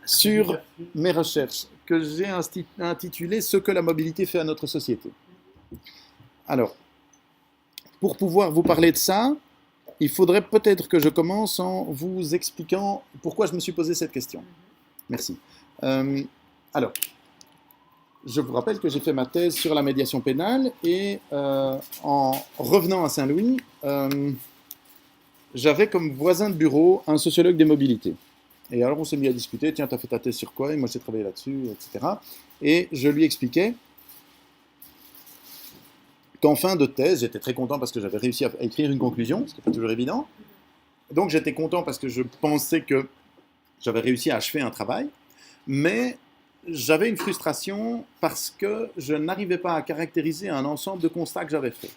Sur mes recherches que j'ai intitulées Ce que la mobilité fait à notre société. Alors, pour pouvoir vous parler de ça, il faudrait peut-être que je commence en vous expliquant pourquoi je me suis posé cette question. Merci. Alors, je vous rappelle que j'ai fait ma thèse sur la médiation pénale et en revenant à Saint-Louis, j'avais comme voisin de bureau un sociologue des mobilités. Et alors on s'est mis à discuter, tiens, tu as fait ta thèse sur quoi? Et moi j'ai travaillé là-dessus, etc. Et je lui expliquais qu'en fin de thèse, j'étais très content parce que j'avais réussi à écrire une conclusion, ce qui n'est pas toujours évident. Donc j'étais content parce que je pensais que j'avais réussi à achever un travail, mais j'avais une frustration parce que je n'arrivais pas à caractériser un ensemble de constats que j'avais faits.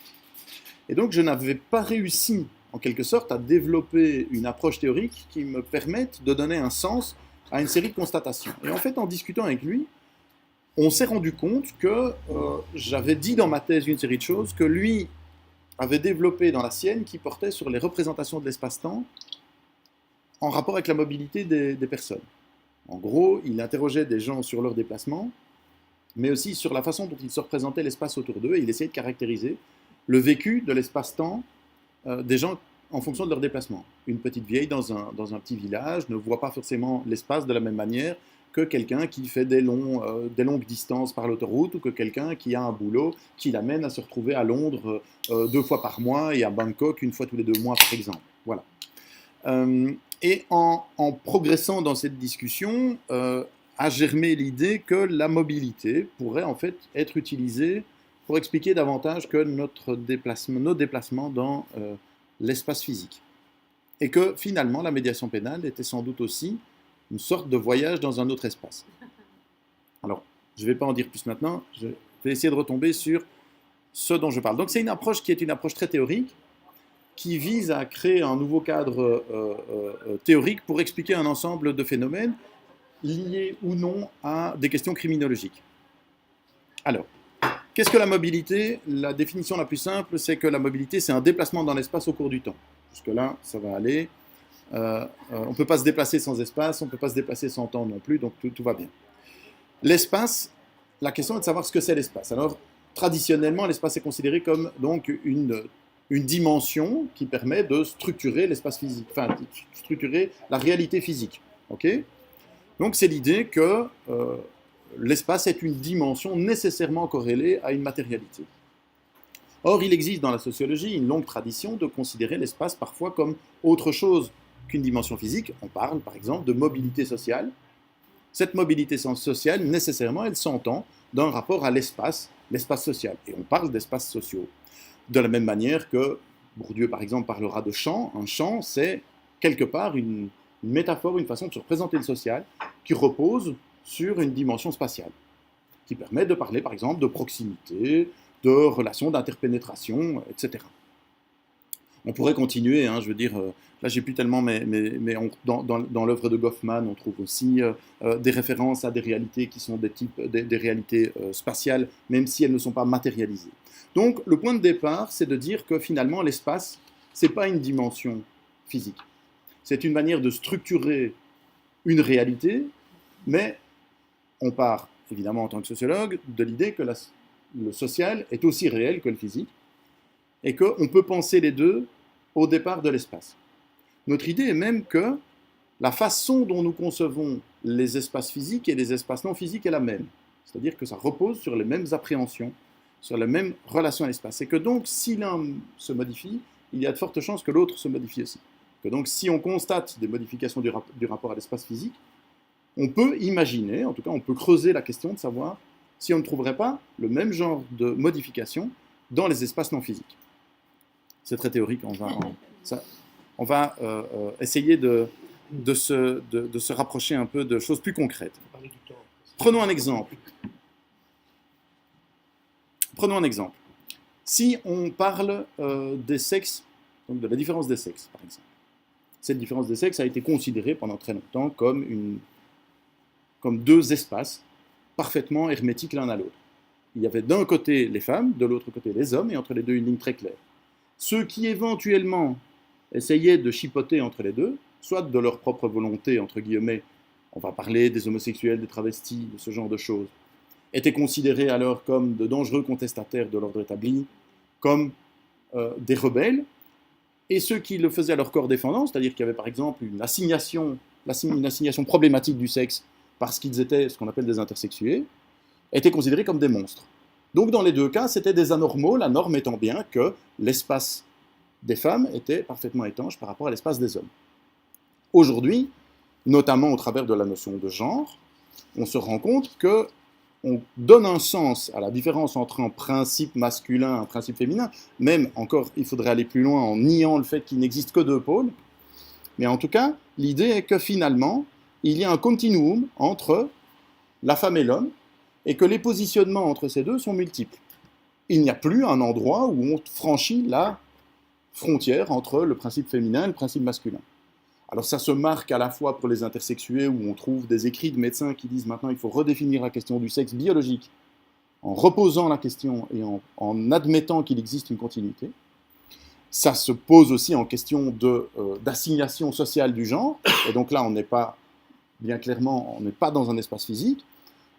Et donc je n'avais pas réussi, en quelque sorte, à développer une approche théorique qui me permette de donner un sens à une série de constatations. Et en fait, en discutant avec lui, on s'est rendu compte que j'avais dit dans ma thèse une série de choses que lui avait développé dans la sienne qui portait sur les représentations de l'espace-temps en rapport avec la mobilité des personnes. En gros, il interrogeait des gens sur leur déplacement, mais aussi sur la façon dont ils se représentaient l'espace autour d'eux, et il essayait de caractériser le vécu de l'espace-temps des gens en fonction de leur déplacement. Une petite vieille dans un petit village ne voit pas forcément l'espace de la même manière que quelqu'un qui fait des longues distances par l'autoroute ou que quelqu'un qui a un boulot qui l'amène à se retrouver à Londres 2 fois par mois et à Bangkok 1 fois tous les 2 mois, par exemple. Voilà. Et en progressant dans cette discussion, a germé l'idée que la mobilité pourrait en fait être utilisée pour expliquer davantage que nos déplacements dans l'espace physique. Et que finalement, la médiation pénale était sans doute aussi une sorte de voyage dans un autre espace. Alors, je ne vais pas en dire plus maintenant, je vais essayer de retomber sur ce dont je parle. Donc c'est une approche qui est une approche très théorique, qui vise à créer un nouveau cadre théorique pour expliquer un ensemble de phénomènes liés ou non à des questions criminologiques. Alors, qu'est-ce que la mobilité? La définition la plus simple, c'est que la mobilité, c'est un déplacement dans l'espace au cours du temps. Jusque-là, ça va aller. On ne peut pas se déplacer sans espace, on ne peut pas se déplacer sans temps non plus, donc tout va bien. L'espace, la question est de savoir ce que c'est l'espace. Alors, traditionnellement, l'espace est considéré comme donc une dimension qui permet de structurer l'espace physique, enfin, de structurer la réalité physique. Okay? Donc, c'est l'idée que l'espace est une dimension nécessairement corrélée à une matérialité. Or, il existe dans la sociologie une longue tradition de considérer l'espace parfois comme autre chose qu'une dimension physique. On parle, par exemple, de mobilité sociale. Cette mobilité sociale, nécessairement, elle s'entend d'un rapport à l'espace social. Et on parle d'espaces sociaux. De la même manière que Bourdieu, par exemple, parlera de champ. Un champ, c'est quelque part une métaphore, une façon de se représenter le social qui repose sur une dimension spatiale, qui permet de parler, par exemple, de proximité, de relations d'interpénétration, etc. On pourrait continuer, je veux dire, là j'ai plus tellement, mais dans l'œuvre de Goffman, on trouve aussi des références à des réalités qui sont des réalités spatiales, même si elles ne sont pas matérialisées. Donc le point de départ, c'est de dire que finalement l'espace, c'est pas une dimension physique. C'est une manière de structurer une réalité, mais on part, évidemment en tant que sociologue, de l'idée que le social est aussi réel que le physique, et qu'on peut penser les deux au départ de l'espace. Notre idée est même que la façon dont nous concevons les espaces physiques et les espaces non physiques est la même. C'est-à-dire que ça repose sur les mêmes appréhensions, sur la même relation à l'espace. Et que donc, si l'un se modifie, il y a de fortes chances que l'autre se modifie aussi. Que donc, si on constate des modifications du rapport à l'espace physique, on peut imaginer, en tout cas, on peut creuser la question de savoir si on ne trouverait pas le même genre de modification dans les espaces non physiques. C'est très théorique, on va essayer de se rapprocher un peu de choses plus concrètes. Prenons un exemple. Si on parle des sexes, donc de la différence des sexes, par exemple. Cette différence des sexes a été considérée pendant très longtemps comme 2 espaces parfaitement hermétiques l'un à l'autre. Il y avait d'un côté les femmes, de l'autre côté les hommes, et entre les deux une ligne très claire. Ceux qui éventuellement essayaient de chipoter entre les deux soit de leur propre volonté, entre guillemets, on va parler des homosexuels, des travestis, de ce genre de choses, étaient considérés alors comme de dangereux contestataires de l'ordre établi, comme des rebelles, et ceux qui le faisaient à leur corps défendant, c'est-à-dire qu'il y avait par exemple une assignation problématique du sexe parce qu'ils étaient ce qu'on appelle des intersexués, étaient considérés comme des monstres. Donc dans les deux cas, c'était des anormaux, la norme étant bien que l'espace des femmes était parfaitement étanche par rapport à l'espace des hommes. Aujourd'hui, notamment au travers de la notion de genre, on se rend compte qu'on donne un sens à la différence entre un principe masculin et un principe féminin. Même, encore, il faudrait aller plus loin en niant le fait qu'il n'existe que deux pôles. Mais en tout cas, l'idée est que finalement, il y a un continuum entre la femme et l'homme, et que les positionnements entre ces deux sont multiples. Il n'y a plus un endroit où on franchit la frontière entre le principe féminin et le principe masculin. Alors ça se marque à la fois pour les intersexués, où on trouve des écrits de médecins qui disent maintenant il faut redéfinir la question du sexe biologique, en reposant la question et en admettant qu'il existe une continuité. Ça se pose aussi en question d'assignation sociale du genre, et donc là on n'est pas, bien clairement, on n'est pas dans un espace physique,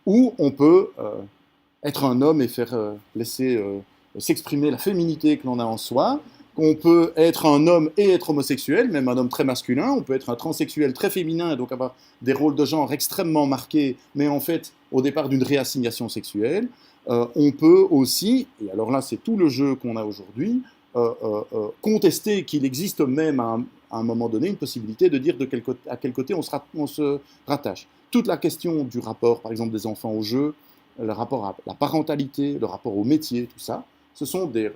où on peut être un homme et laisser s'exprimer la féminité que l'on a en soi, qu'on peut être un homme et être homosexuel, même un homme très masculin, on peut être un transsexuel très féminin et donc avoir des rôles de genre extrêmement marqués, mais en fait au départ d'une réassignation sexuelle. On peut aussi, et alors là c'est tout le jeu qu'on a aujourd'hui, contester qu'il existe même à un moment donné une possibilité de dire à quel côté on se rattache. Toute la question du rapport, par exemple, des enfants au jeu, le rapport à la parentalité, le rapport au métier, tout ça, ce sont des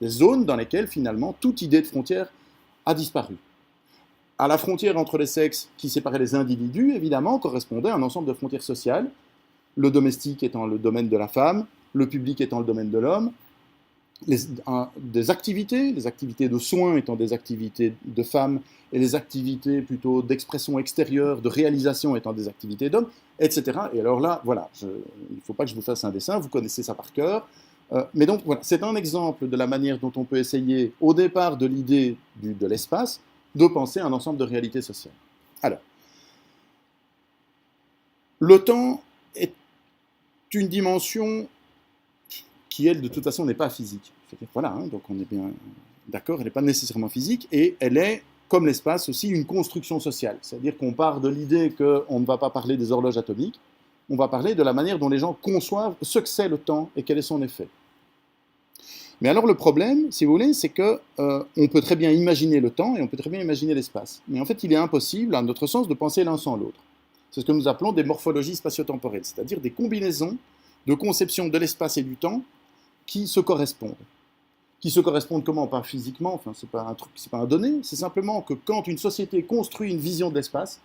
zones dans lesquelles, finalement, toute idée de frontière a disparu. À la frontière entre les sexes qui séparait les individus, évidemment, correspondait un ensemble de frontières sociales, le domestique étant le domaine de la femme, le public étant le domaine de l'homme, des activités, les activités de soins étant des activités de femmes, et les activités plutôt d'expression extérieure, de réalisation étant des activités d'hommes, etc. Et alors là, voilà, il ne faut pas que je vous fasse un dessin, vous connaissez ça par cœur. Mais donc, voilà, c'est un exemple de la manière dont on peut essayer, au départ de l'idée de l'espace, de penser un ensemble de réalités sociales. Alors, le temps est une dimension qui, elle, de toute façon, n'est pas physique. Voilà, hein, donc on est bien d'accord, elle n'est pas nécessairement physique, et elle est, comme l'espace, aussi une construction sociale. C'est-à-dire qu'on part de l'idée qu'on ne va pas parler des horloges atomiques, on va parler de la manière dont les gens conçoivent ce que c'est le temps et quel est son effet. Mais alors le problème, si vous voulez, c'est qu'on peut très bien imaginer le temps et on peut très bien imaginer l'espace. Mais en fait, il est impossible, à notre sens, de penser l'un sans l'autre. C'est ce que nous appelons des morphologies spatio-temporelles, c'est-à-dire des combinaisons de conception de l'espace et du temps qui se correspondent. Qui se correspondent comment? Pas physiquement, enfin, c'est pas un donné, c'est simplement que quand une société construit une vision de l'espace,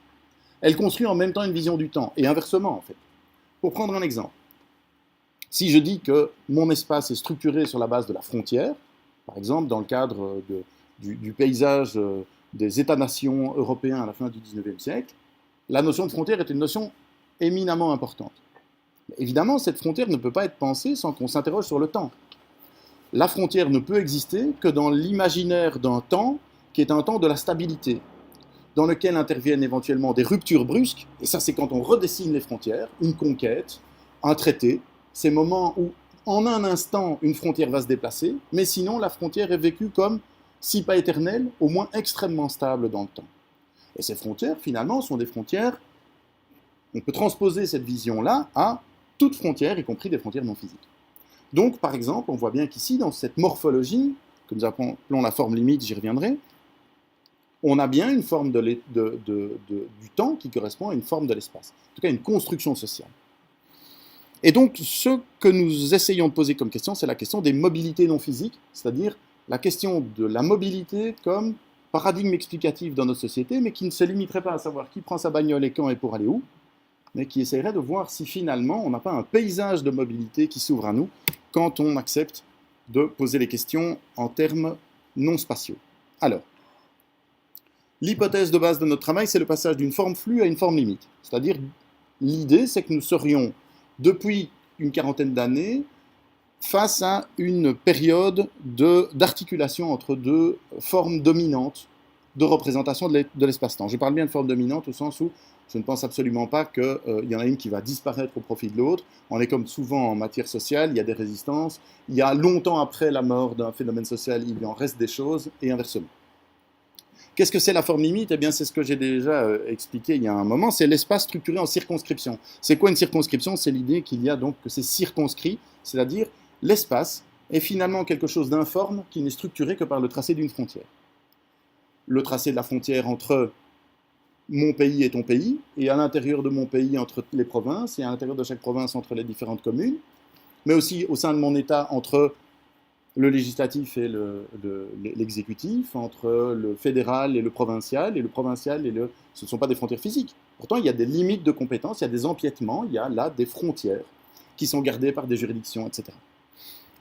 elle construit en même temps une vision du temps, et inversement en fait. Pour prendre un exemple, si je dis que mon espace est structuré sur la base de la frontière, par exemple dans le cadre du paysage des États-nations européens à la fin du XIXe siècle, la notion de frontière est une notion éminemment importante. Évidemment, cette frontière ne peut pas être pensée sans qu'on s'interroge sur le temps. La frontière ne peut exister que dans l'imaginaire d'un temps qui est un temps de la stabilité, dans lequel interviennent éventuellement des ruptures brusques, et ça c'est quand on redessine les frontières, une conquête, un traité, ces moments où en un instant une frontière va se déplacer, mais sinon la frontière est vécue comme, si pas éternelle, au moins extrêmement stable dans le temps. Et ces frontières, finalement, sont des frontières, on peut transposer cette vision-là à toute frontière, y compris des frontières non physiques. Donc, par exemple, on voit bien qu'ici, dans cette morphologie, que nous appelons la forme limite, j'y reviendrai, on a bien une forme du temps qui correspond à une forme de l'espace. En tout cas, une construction sociale. Et donc, ce que nous essayons de poser comme question, c'est la question des mobilités non physiques, c'est-à-dire la question de la mobilité comme paradigme explicatif dans notre société, mais qui ne se limiterait pas à savoir qui prend sa bagnole et quand et pour aller où, mais qui essaierait de voir si finalement on n'a pas un paysage de mobilité qui s'ouvre à nous quand on accepte de poser les questions en termes non spatiaux. Alors, l'hypothèse de base de notre travail, c'est le passage d'une forme flux à une forme limite. C'est-à-dire, l'idée, c'est que nous serions, depuis une quarantaine d'années, face à une période d'articulation entre deux formes dominantes de représentation de l'espace-temps. Je parle bien de forme dominante au sens où je ne pense absolument pas qu'il y en a une qui va disparaître au profit de l'autre. On est comme souvent en matière sociale, il y a des résistances. Il y a longtemps après la mort d'un phénomène social, il en reste des choses, et inversement. Qu'est-ce que c'est la forme limite? Eh bien, c'est ce que j'ai déjà expliqué il y a un moment, c'est l'espace structuré en circonscription. C'est quoi une circonscription? C'est l'idée qu'il y a donc que c'est circonscrit, c'est-à-dire l'espace est finalement quelque chose d'informe qui n'est structuré que par le tracé d'une frontière. Le tracé de la frontière entre mon pays et ton pays, et à l'intérieur de mon pays entre les provinces, et à l'intérieur de chaque province entre les différentes communes, mais aussi au sein de mon État entre le législatif et l'exécutif, entre le fédéral et le provincial, ce ne sont pas des frontières physiques. Pourtant, il y a des limites de compétences, il y a des empiètements, il y a là des frontières qui sont gardées par des juridictions, etc.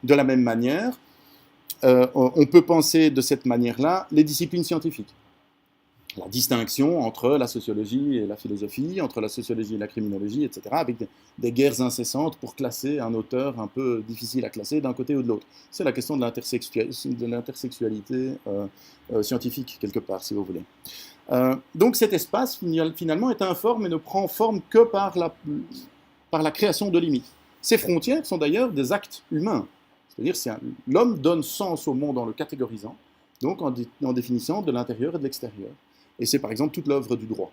De la même manière, on peut penser de cette manière-là les disciplines scientifiques. La distinction entre la sociologie et la philosophie, entre la sociologie et la criminologie, etc., avec des guerres incessantes pour classer un auteur un peu difficile à classer d'un côté ou de l'autre. C'est la question de l'intersexualité scientifique, quelque part, si vous voulez. Donc cet espace, finalement, est informe et ne prend forme que par la création de limites. Ces frontières sont d'ailleurs des actes humains. C'est-à-dire l'homme donne sens au monde en le catégorisant, donc en définissant de l'intérieur et de l'extérieur. Et c'est par exemple toute l'œuvre du droit.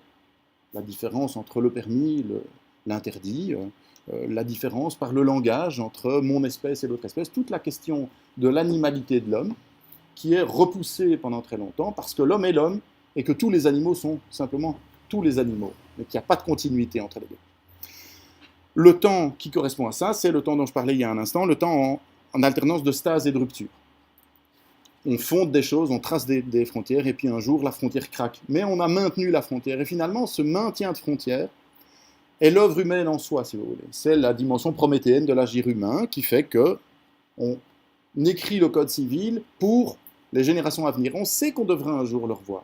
La différence entre le permis, l'interdit, la différence par le langage entre mon espèce et l'autre espèce, toute la question de l'animalité de l'homme qui est repoussée pendant très longtemps parce que l'homme est l'homme et que tous les animaux sont simplement tous les animaux, mais qu'il n'y a pas de continuité entre les deux. Le temps qui correspond à ça, c'est le temps dont je parlais il y a un instant, le temps en alternance de stase et de rupture. On fonde des choses, on trace des frontières, et puis un jour, la frontière craque. Mais on a maintenu la frontière, et finalement, ce maintien de frontière est l'œuvre humaine en soi, si vous voulez. C'est la dimension prométhéenne de l'agir humain qui fait qu'on écrit le code civil pour les générations à venir. On sait qu'on devra un jour le revoir,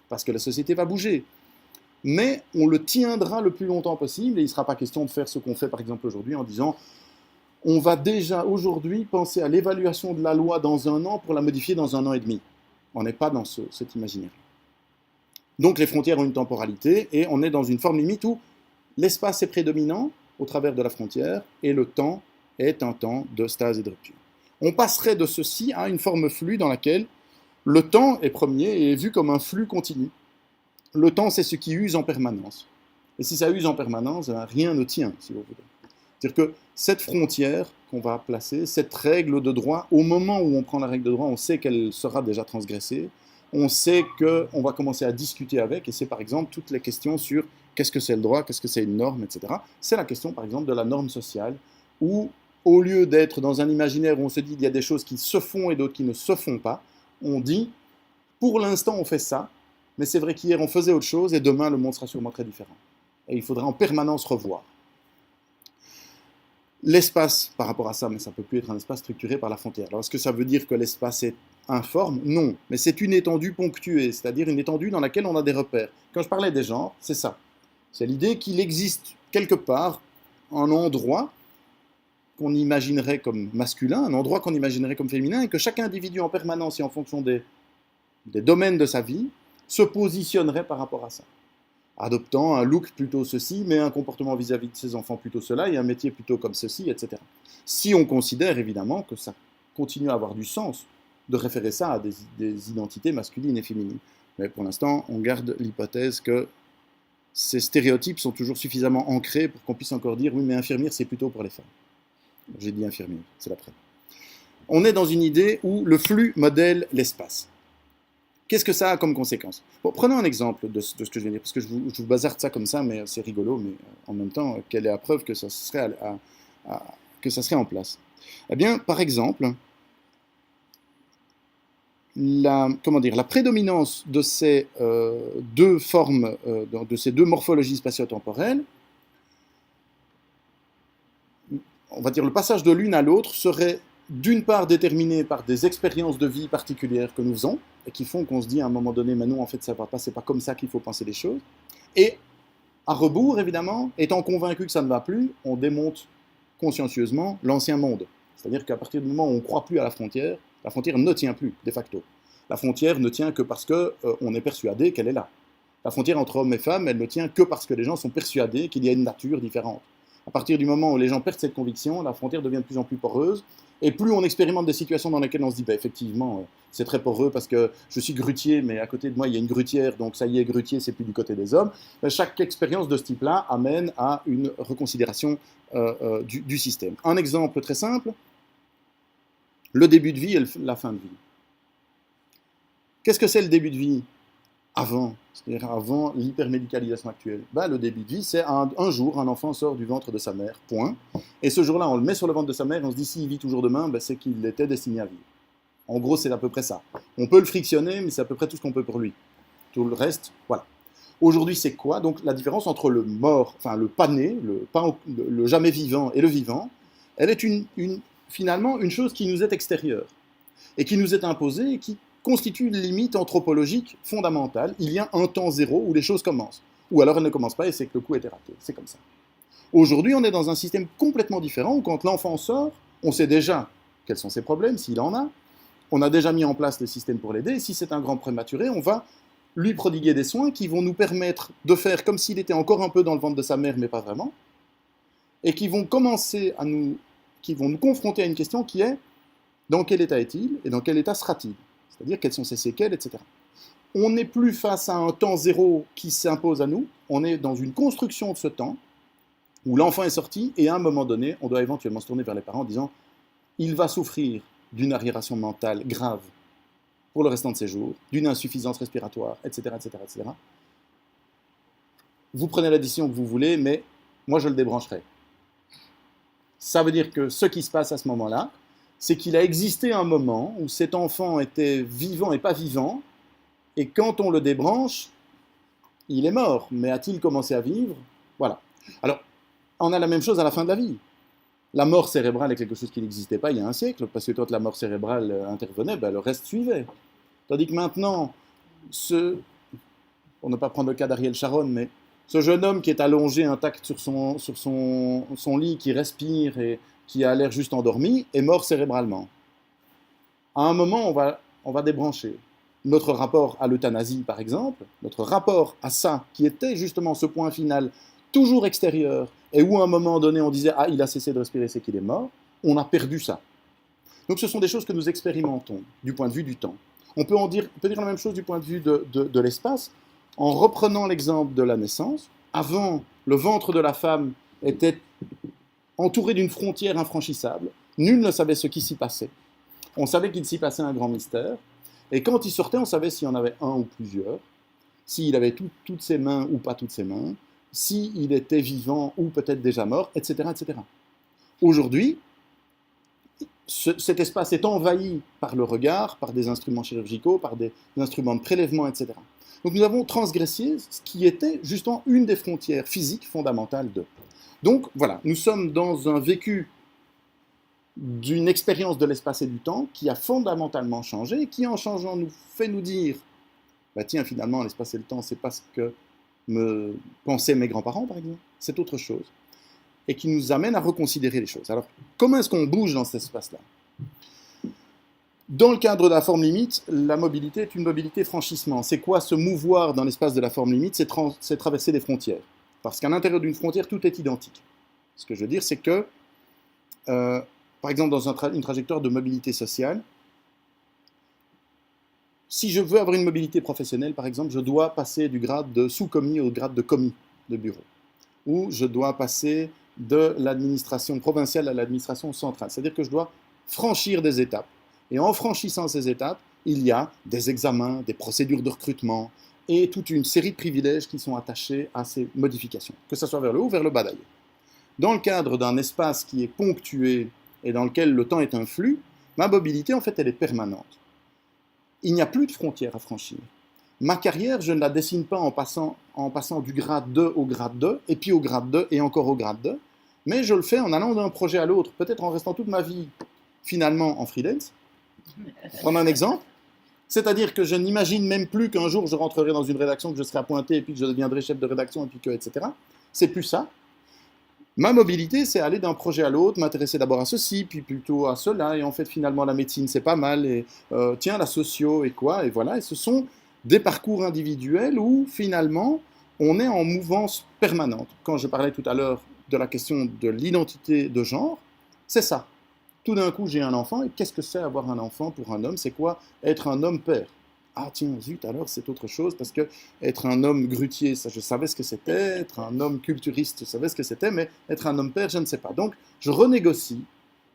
parce que la société va bouger. Mais on le tiendra le plus longtemps possible, et il ne sera pas question de faire ce qu'on fait, par exemple, aujourd'hui, en disant on va déjà aujourd'hui penser à l'évaluation de la loi dans un an pour la modifier dans un an et demi. On n'est pas dans cet imaginaire. Donc les frontières ont une temporalité et on est dans une forme limite où l'espace est prédominant au travers de la frontière et le temps est un temps de stase et de rupture. On passerait de ceci à une forme flux dans laquelle le temps est premier et est vu comme un flux continu. Le temps, c'est ce qui use en permanence. Et si ça use en permanence, rien ne tient, si vous voulez. C'est-à-dire que cette frontière qu'on va placer, cette règle de droit, au moment où on prend la règle de droit, on sait qu'elle sera déjà transgressée, on sait qu'on va commencer à discuter avec, et c'est par exemple toutes les questions sur qu'est-ce que c'est le droit, qu'est-ce que c'est une norme, etc. C'est la question par exemple de la norme sociale, où au lieu d'être dans un imaginaire où on se dit qu'il y a des choses qui se font et d'autres qui ne se font pas, on dit, pour l'instant on fait ça, mais c'est vrai qu'hier on faisait autre chose, et demain le monde sera sûrement très différent. Et il faudra en permanence revoir. L'espace, par rapport à ça, mais ça ne peut plus être un espace structuré par la frontière. Alors, est-ce que ça veut dire que l'espace est informe? Non, mais c'est une étendue ponctuée, c'est-à-dire une étendue dans laquelle on a des repères. Quand je parlais des genres, c'est ça. C'est l'idée qu'il existe quelque part un endroit qu'on imaginerait comme masculin, un endroit qu'on imaginerait comme féminin, et que chaque individu en permanence et en fonction des domaines de sa vie se positionnerait par rapport à ça, adoptant un look plutôt ceci, mais un comportement vis-à-vis de ses enfants plutôt cela, et un métier plutôt comme ceci, etc. Si on considère évidemment que ça continue à avoir du sens de référer ça à des identités masculines et féminines. Mais pour l'instant, on garde l'hypothèse que ces stéréotypes sont toujours suffisamment ancrés pour qu'on puisse encore dire « oui, mais infirmière, c'est plutôt pour les femmes ». J'ai dit infirmière, c'est la preuve. On est dans une idée où le flux modèle l'espace. Qu'est-ce que ça a comme conséquence? Bon, prenons un exemple de ce que je viens de dire, parce que je vous bazarde ça comme ça, mais c'est rigolo, mais en même temps, quelle est la preuve que ça serait, en place? Eh bien, par exemple, la prédominance de ces deux formes, de ces deux morphologies spatio-temporelles, on va dire le passage de l'une à l'autre serait d'une part déterminé par des expériences de vie particulières que nous faisons, et qui font qu'on se dit à un moment donné, mais non, en fait, ça ne va pas, c'est pas comme ça qu'il faut penser les choses. Et à rebours, évidemment, étant convaincu que ça ne va plus, on démonte consciencieusement l'ancien monde. C'est-à-dire qu'à partir du moment où on ne croit plus à la frontière ne tient plus, de facto. La frontière ne tient que parce qu'on est persuadé qu'elle est là. La frontière entre hommes et femmes, elle ne tient que parce que les gens sont persuadés qu'il y a une nature différente. À partir du moment où les gens perdent cette conviction, la frontière devient de plus en plus poreuse. Et plus on expérimente des situations dans lesquelles on se dit, bah, effectivement, c'est très poreux parce que je suis grutier, mais à côté de moi, il y a une grutière, donc ça y est, grutier, c'est plus du côté des hommes. Chaque expérience de ce type-là amène à une reconsidération du système. Un exemple très simple, le début de vie et la fin de vie. Qu'est-ce que c'est le début de vie avant, c'est-à-dire avant l'hypermédicalisation actuelle? Le début de vie, c'est un jour, un enfant sort du ventre de sa mère, point. Et ce jour-là, on le met sur le ventre de sa mère et on se dit, s'il vit toujours demain, c'est qu'il était destiné à vivre. En gros, c'est à peu près ça. On peut le frictionner, mais c'est à peu près tout ce qu'on peut pour lui. Tout le reste, voilà. Aujourd'hui, c'est quoi? Donc la différence entre le mort, enfin le pas né, le jamais vivant et le vivant, elle est finalement une chose qui nous est extérieure et qui nous est imposée et qui constitue une limite anthropologique fondamentale. Il y a un temps zéro où les choses commencent. Ou alors elles ne commencent pas et c'est que le coup a été raté. C'est comme ça. Aujourd'hui, on est dans un système complètement différent où quand l'enfant sort, on sait déjà quels sont ses problèmes, s'il en a. On a déjà mis en place le système pour l'aider. Et si c'est un grand prématuré, on va lui prodiguer des soins qui vont nous permettre de faire comme s'il était encore un peu dans le ventre de sa mère, mais pas vraiment. Et qui vont nous confronter à une question qui est dans quel état est-il et dans quel état sera-t-il? C'est-à-dire quelles sont ses séquelles, etc. On n'est plus face à un temps zéro qui s'impose à nous, on est dans une construction de ce temps où l'enfant est sorti et à un moment donné, on doit éventuellement se tourner vers les parents en disant il va souffrir d'une arriération mentale grave pour le restant de ses jours, d'une insuffisance respiratoire, etc., etc., etc. Vous prenez la décision que vous voulez, mais moi je le débrancherai. Ça veut dire que ce qui se passe à ce moment-là, c'est qu'il a existé un moment où cet enfant était vivant et pas vivant, et quand on le débranche, il est mort. Mais a-t-il commencé à vivre? Voilà. Alors, on a la même chose à la fin de la vie. La mort cérébrale est quelque chose qui n'existait pas il y a un siècle, parce que quand la mort cérébrale intervenait, le reste suivait. Tandis que maintenant, pour ne pas prendre le cas d'Ariel Sharon, mais ce jeune homme qui est allongé intact sur son lit, qui respire et qui a l'air juste endormi, est mort cérébralement. À un moment, on va débrancher. Notre rapport à l'euthanasie, par exemple, notre rapport à ça, qui était justement ce point final, toujours extérieur, et où à un moment donné on disait « Ah, il a cessé de respirer, c'est qu'il est mort », on a perdu ça. Donc ce sont des choses que nous expérimentons du point de vue du temps. On peut dire la même chose du point de vue de l'espace, en reprenant l'exemple de la naissance. Avant, le ventre de la femme était entouré d'une frontière infranchissable. Nul ne savait ce qui s'y passait. On savait qu'il s'y passait un grand mystère. Et quand il sortait, on savait s'il y en avait un ou plusieurs, s'il avait toutes ses mains ou pas toutes ses mains, s'il était vivant ou peut-être déjà mort, etc. etc. Aujourd'hui, cet espace est envahi par le regard, par des instruments chirurgicaux, par des instruments de prélèvement, etc. Donc nous avons transgressé ce qui était justement une des frontières physiques fondamentales de. Donc voilà, nous sommes dans un vécu d'une expérience de l'espace et du temps qui a fondamentalement changé, qui en changeant nous fait nous dire, tiens, finalement, l'espace et le temps, c'est pas ce que me pensaient mes grands-parents, par exemple, c'est autre chose, et qui nous amène à reconsidérer les choses. Alors, comment est-ce qu'on bouge dans cet espace-là? Dans le cadre de la forme limite, la mobilité est une mobilité franchissement. C'est quoi se mouvoir dans l'espace de la forme limite? C'est traverser des frontières. Parce qu'à l'intérieur d'une frontière, tout est identique. Ce que je veux dire, c'est que, par exemple, dans une trajectoire de mobilité sociale, si je veux avoir une mobilité professionnelle, par exemple, je dois passer du grade de sous-commis au grade de commis de bureau. Ou je dois passer de l'administration provinciale à l'administration centrale. C'est-à-dire que je dois franchir des étapes. Et en franchissant ces étapes, il y a des examens, des procédures de recrutement et toute une série de privilèges qui sont attachés à ces modifications, que ce soit vers le haut ou vers le bas d'ailleurs. Dans le cadre d'un espace qui est ponctué et dans lequel le temps est un flux, ma mobilité, en fait, elle est permanente. Il n'y a plus de frontières à franchir. Ma carrière, je ne la dessine pas en passant du grade 2 au grade 2, et puis au grade 2, et encore au grade 2, mais je le fais en allant d'un projet à l'autre, peut-être en restant toute ma vie, finalement, en freelance. Prendre un exemple. C'est-à-dire que je n'imagine même plus qu'un jour je rentrerai dans une rédaction, que je serai appointé, et puis que je deviendrai chef de rédaction, et puis que, etc. C'est plus ça. Ma mobilité, c'est aller d'un projet à l'autre, m'intéresser d'abord à ceci, puis plutôt à cela, et en fait, finalement, la médecine, c'est pas mal, et tiens, la socio, et quoi, et voilà. Et ce sont des parcours individuels où, finalement, on est en mouvance permanente. Quand je parlais tout à l'heure de la question de l'identité de genre, c'est ça. Tout d'un coup, j'ai un enfant, et qu'est-ce que c'est avoir un enfant pour un homme? C'est quoi être un homme père? Ah tiens, zut, alors c'est autre chose, parce que être un homme grutier, ça je savais ce que c'était, être un homme culturiste, je savais ce que c'était, mais être un homme père, je ne sais pas. Donc, je renégocie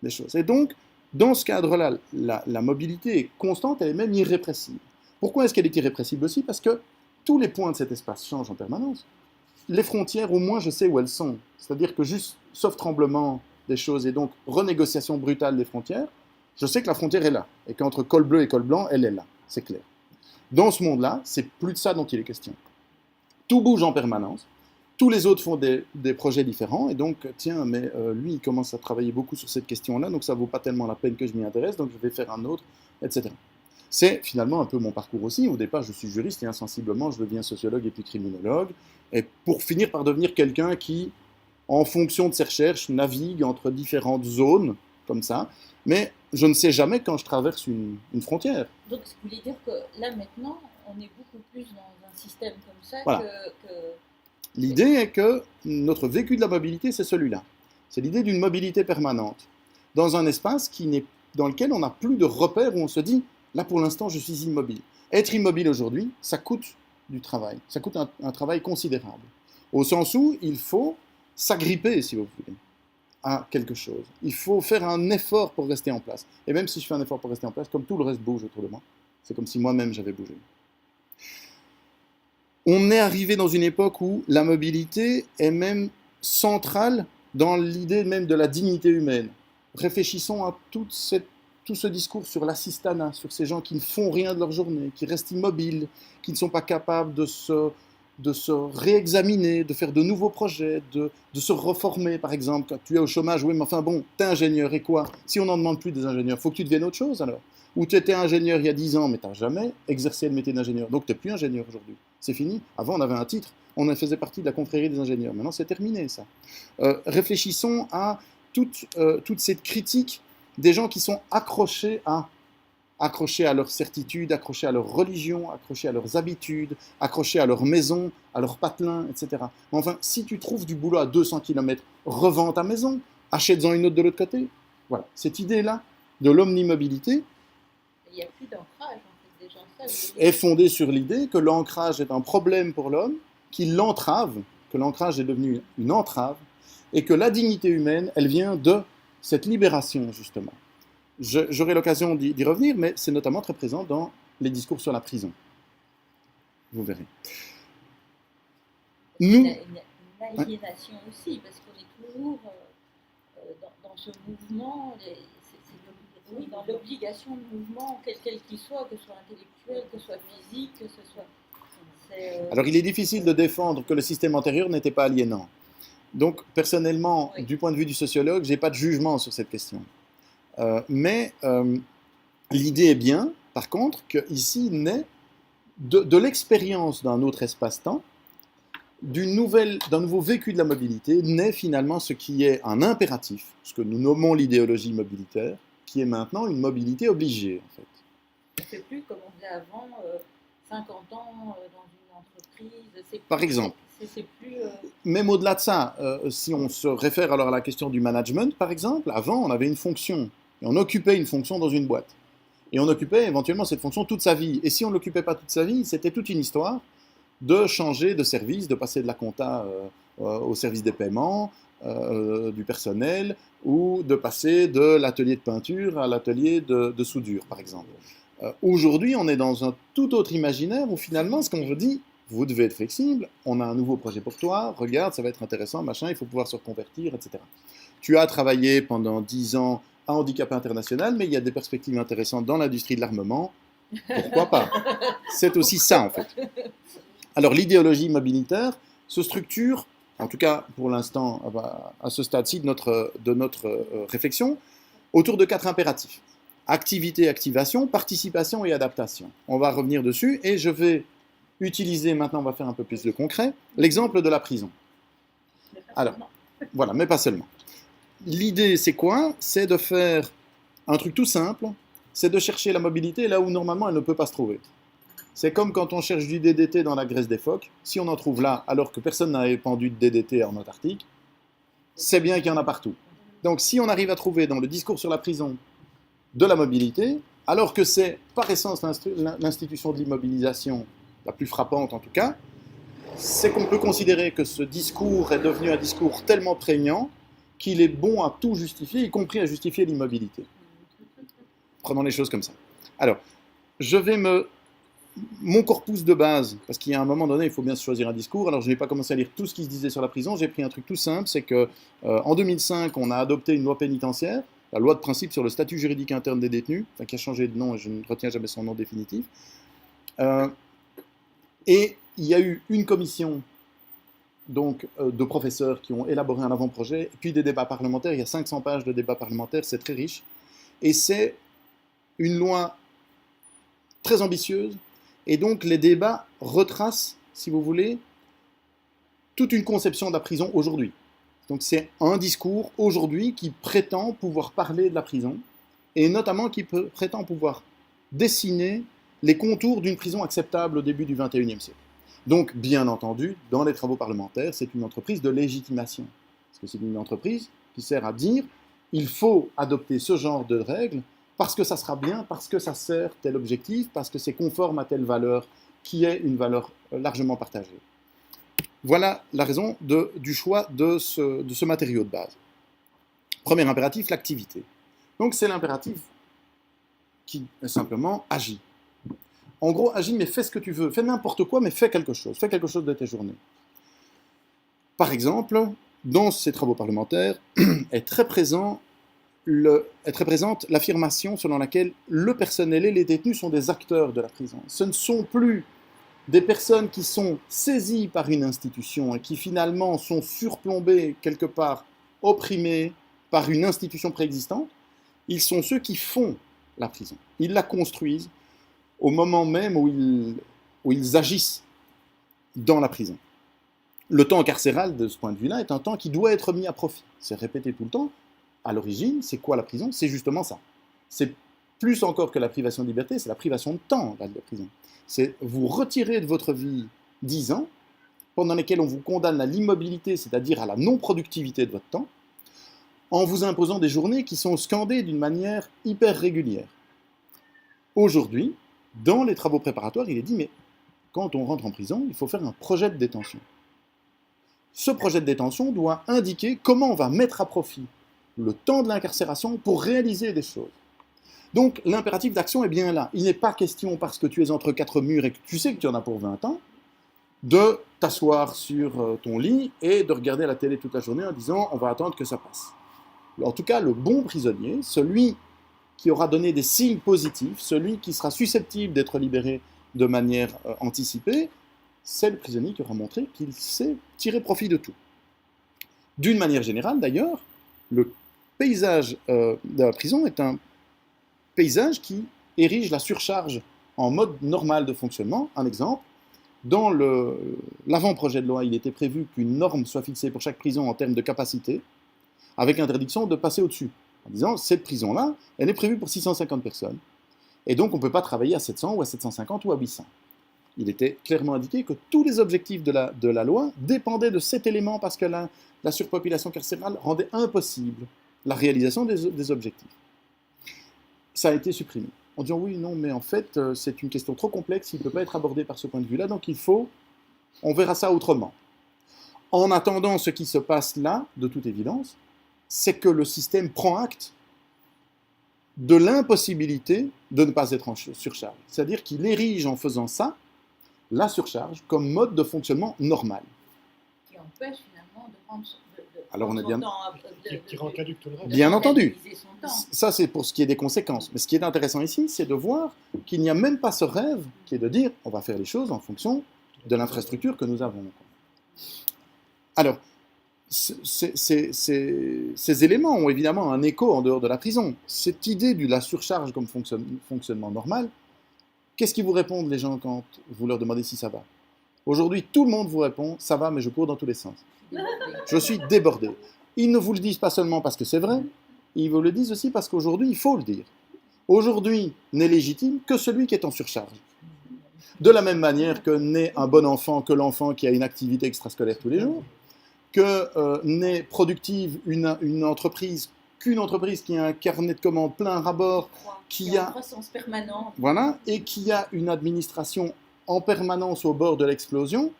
les choses. Et donc, dans ce cadre-là, la mobilité est constante, elle est même irrépressible. Pourquoi est-ce qu'elle est irrépressible aussi? Parce que tous les points de cet espace changent en permanence. Les frontières, au moins, je sais où elles sont. C'est-à-dire que juste, sauf tremblement des choses et donc renégociation brutale des frontières, je sais que la frontière est là. Et qu'entre col bleu et col blanc, elle est là. C'est clair. Dans ce monde-là, c'est plus de ça dont il est question. Tout bouge en permanence. Tous les autres font des projets différents. Et donc, tiens, mais lui, il commence à travailler beaucoup sur cette question-là, donc ça ne vaut pas tellement la peine que je m'y intéresse, donc je vais faire un autre, etc. C'est finalement un peu mon parcours aussi. Au départ, je suis juriste et insensiblement, je deviens sociologue et puis criminologue. Et pour finir par devenir quelqu'un qui, en fonction de ses recherches, navigue entre différentes zones, comme ça. Mais je ne sais jamais quand je traverse une frontière. Donc, ce qui voulait dire que là, maintenant, on est beaucoup plus dans un système comme ça Voilà. que... L'idée est que notre vécu de la mobilité, c'est celui-là. C'est l'idée d'une mobilité permanente, dans un espace dans lequel on n'a plus de repères où on se dit, là pour l'instant, je suis immobile. Être immobile aujourd'hui, ça coûte du travail, ça coûte un travail considérable. Au sens où il faut s'agripper, si vous voulez, à quelque chose. Il faut faire un effort pour rester en place. Et même si je fais un effort pour rester en place, comme tout le reste bouge autour de moi, c'est comme si moi-même j'avais bougé. On est arrivé dans une époque où la mobilité est même centrale dans l'idée même de la dignité humaine. Réfléchissons à tout ce discours sur l'assistanat, sur ces gens qui ne font rien de leur journée, qui restent immobiles, qui ne sont pas capables de se réexaminer, de faire de nouveaux projets, de se reformer, par exemple. Quand tu es au chômage, oui, mais enfin bon, t'es ingénieur, et quoi? Si on n'en demande plus des ingénieurs, faut que tu deviennes autre chose alors. Ou tu étais ingénieur il y a 10 ans, mais tu n'as jamais exercé le métier d'ingénieur. Donc tu n'es plus ingénieur aujourd'hui. C'est fini. Avant, on avait un titre, on faisait partie de la confrérie des ingénieurs. Maintenant, c'est terminé, ça. Réfléchissons à toute cette critique des gens qui sont accrochés à leurs certitudes, accrochés à leur religion, accrochés à leurs habitudes, accrochés à leur maison, à leur patelin, etc. Enfin, si tu trouves du boulot à 200 km, revends ta maison, achète-en une autre de l'autre côté. Voilà, cette idée-là de l'omnimobilité, il n'y a plus d'ancrage, en fait, déjà. Ça, est fondée sur l'idée que l'ancrage est un problème pour l'homme, qu'il l'entrave, que l'ancrage est devenu une entrave, et que la dignité humaine, elle vient de cette libération, justement. J'aurai l'occasion d'y revenir, mais c'est notamment très présent dans les discours sur la prison. Vous verrez. Nous... Une aliénation aussi, parce qu'on est toujours dans ce mouvement, c'est dans l'obligation de mouvement, quel qu'il soit, que ce soit intellectuel, que ce soit physique, que ce soit... Alors il est difficile de défendre que le système antérieur n'était pas aliénant. Donc personnellement, oui, du point de vue du sociologue, je n'ai pas de jugement sur cette question. Mais l'idée est bien, par contre, qu'ici naît de l'expérience d'un autre espace-temps, d'un nouveau vécu de la mobilité, naît finalement ce qui est un impératif, ce que nous nommons l'idéologie mobilitaire, qui est maintenant une mobilité obligée, en fait. C'est plus comme on faisait avant, 50 ans dans une entreprise. Par exemple. C'est plus, Même au-delà de ça, si on se réfère alors à la question du management, par exemple, avant on avait une fonction, et on occupait une fonction dans une boîte. Et on occupait éventuellement cette fonction toute sa vie. Et si on ne l'occupait pas toute sa vie, c'était toute une histoire de changer de service, de passer de la compta au service des paiements, du personnel, ou de passer de l'atelier de peinture à l'atelier de soudure, par exemple. Aujourd'hui, on est dans un tout autre imaginaire où finalement, ce qu'on veut dire, vous devez être flexible, on a un nouveau projet pour toi, regarde, ça va être intéressant, machin, il faut pouvoir se reconvertir, etc. Tu as travaillé pendant 10 ans à Handicap International, mais il y a des perspectives intéressantes dans l'industrie de l'armement, pourquoi pas? C'est aussi ça, en fait. Alors, l'idéologie mobilitaire se structure, en tout cas pour l'instant, à ce stade-ci de notre réflexion, autour de 4 impératifs. Activité, activation, participation et adaptation. On va revenir dessus et je vais utiliser, maintenant on va faire un peu plus de concret, l'exemple de la prison. Alors, Voilà, mais pas seulement. L'idée, c'est quoi? C'est de faire un truc tout simple, c'est de chercher la mobilité là où normalement elle ne peut pas se trouver. C'est comme quand on cherche du DDT dans la graisse des phoques. Si on en trouve là, alors que personne n'avait pendu de DDT en Antarctique, c'est bien qu'il y en a partout. Donc si on arrive à trouver dans le discours sur la prison de la mobilité, alors que c'est par essence l'institution de l'immobilisation la plus frappante en tout cas, c'est qu'on peut considérer que ce discours est devenu un discours tellement prégnant qu'il est bon à tout justifier, y compris à justifier l'immobilité. Prenons les choses comme ça. Alors, je vais mon corpus de base, parce qu'il y a un moment donné, il faut bien se choisir un discours, alors je n'ai pas commencé à lire tout ce qui se disait sur la prison, j'ai pris un truc tout simple, c'est que en 2005, on a adopté une loi pénitentiaire, la loi de principe sur le statut juridique interne des détenus, enfin, qui a changé de nom et je ne retiens jamais son nom définitif. Et il y a eu une commission donc, de professeurs qui ont élaboré un avant-projet, puis des débats parlementaires, il y a 500 pages de débats parlementaires, c'est très riche, et c'est une loi très ambitieuse, et donc les débats retracent, si vous voulez, toute une conception de la prison aujourd'hui. Donc c'est un discours aujourd'hui qui prétend pouvoir parler de la prison, et notamment qui prétend pouvoir dessiner les contours d'une prison acceptable au début du XXIe siècle. Donc, bien entendu, dans les travaux parlementaires, c'est une entreprise de légitimation. Parce que c'est une entreprise qui sert à dire il faut adopter ce genre de règles parce que ça sera bien, parce que ça sert tel objectif, parce que c'est conforme à telle valeur qui est une valeur largement partagée. Voilà la raison du choix de ce matériau de base. Premier impératif, l'activité. Donc, c'est l'impératif qui simplement agit. En gros, agis, mais fais ce que tu veux. Fais n'importe quoi, mais fais quelque chose. Fais quelque chose de tes journées. Par exemple, dans ces travaux parlementaires, est très présente l'affirmation selon laquelle le personnel et les détenus sont des acteurs de la prison. Ce ne sont plus des personnes qui sont saisies par une institution et qui finalement sont surplombées, quelque part opprimées par une institution préexistante. Ils sont ceux qui font la prison. Ils la construisent au moment même où ils agissent dans la prison. Le temps carcéral, de ce point de vue-là, est un temps qui doit être mis à profit. C'est répété tout le temps. À l'origine, c'est quoi la prison? C'est justement ça. C'est plus encore que la privation de liberté, c'est la privation de temps, la prison. C'est vous retirer de votre vie 10 ans, pendant lesquels on vous condamne à l'immobilité, c'est-à-dire à la non-productivité de votre temps, en vous imposant des journées qui sont scandées d'une manière hyper régulière. Aujourd'hui, dans les travaux préparatoires, il est dit, mais quand on rentre en prison, il faut faire un projet de détention. Ce projet de détention doit indiquer comment on va mettre à profit le temps de l'incarcération pour réaliser des choses. Donc l'impératif d'action est bien là. Il n'est pas question, parce que tu es entre quatre murs et que tu sais que tu en as pour 20 ans, de t'asseoir sur ton lit et de regarder la télé toute la journée en disant on va attendre que ça passe. En tout cas, le bon prisonnier, celui qui aura donné des signes positifs, celui qui sera susceptible d'être libéré de manière anticipée, c'est le prisonnier qui aura montré qu'il sait tirer profit de tout. D'une manière générale, d'ailleurs, le paysage de la prison est un paysage qui érige la surcharge en mode normal de fonctionnement. Un exemple, dans l'avant-projet de loi, il était prévu qu'une norme soit fixée pour chaque prison en termes de capacité, avec interdiction de passer au-dessus, en disant cette prison-là, elle est prévue pour 650 personnes, et donc on ne peut pas travailler à 700 ou à 750 ou à 800. Il était clairement indiqué que tous les objectifs de la loi dépendaient de cet élément parce que la surpopulation carcérale rendait impossible la réalisation des objectifs. Ça a été supprimé. On dit oui, non, mais en fait, c'est une question trop complexe, il ne peut pas être abordé par ce point de vue-là, donc on verra ça autrement. En attendant, ce qui se passe là, de toute évidence, c'est que le système prend acte de l'impossibilité de ne pas être en surcharge. C'est-à-dire qu'il érige en faisant ça la surcharge comme mode de fonctionnement normal. Qui empêche finalement de prendre alors on est bien, qui rend caduc tout le reste. Bien entendu. Ça, c'est pour ce qui est des conséquences. Mais ce qui est intéressant ici, c'est de voir qu'il n'y a même pas ce rêve qui est de dire on va faire les choses en fonction de l'infrastructure que nous avons. Alors, ces éléments ont évidemment un écho en dehors de la prison. Cette idée de la surcharge comme fonctionnement normal, qu'est-ce qu'ils vous répondent les gens quand vous leur demandez si ça va? Aujourd'hui, tout le monde vous répond ça va, mais je cours dans tous les sens. Je suis débordé. Ils ne vous le disent pas seulement parce que c'est vrai, ils vous le disent aussi parce qu'aujourd'hui, il faut le dire. Aujourd'hui, n'est légitime que celui qui est en surcharge. De la même manière que n'est un bon enfant que l'enfant qui a une activité extrascolaire tous les jours, que n'est productive une entreprise qu'une entreprise qui a un carnet de commandes plein rabord, qui a une croissance permanente. Voilà, et qui a une administration en permanence au bord de l'explosion,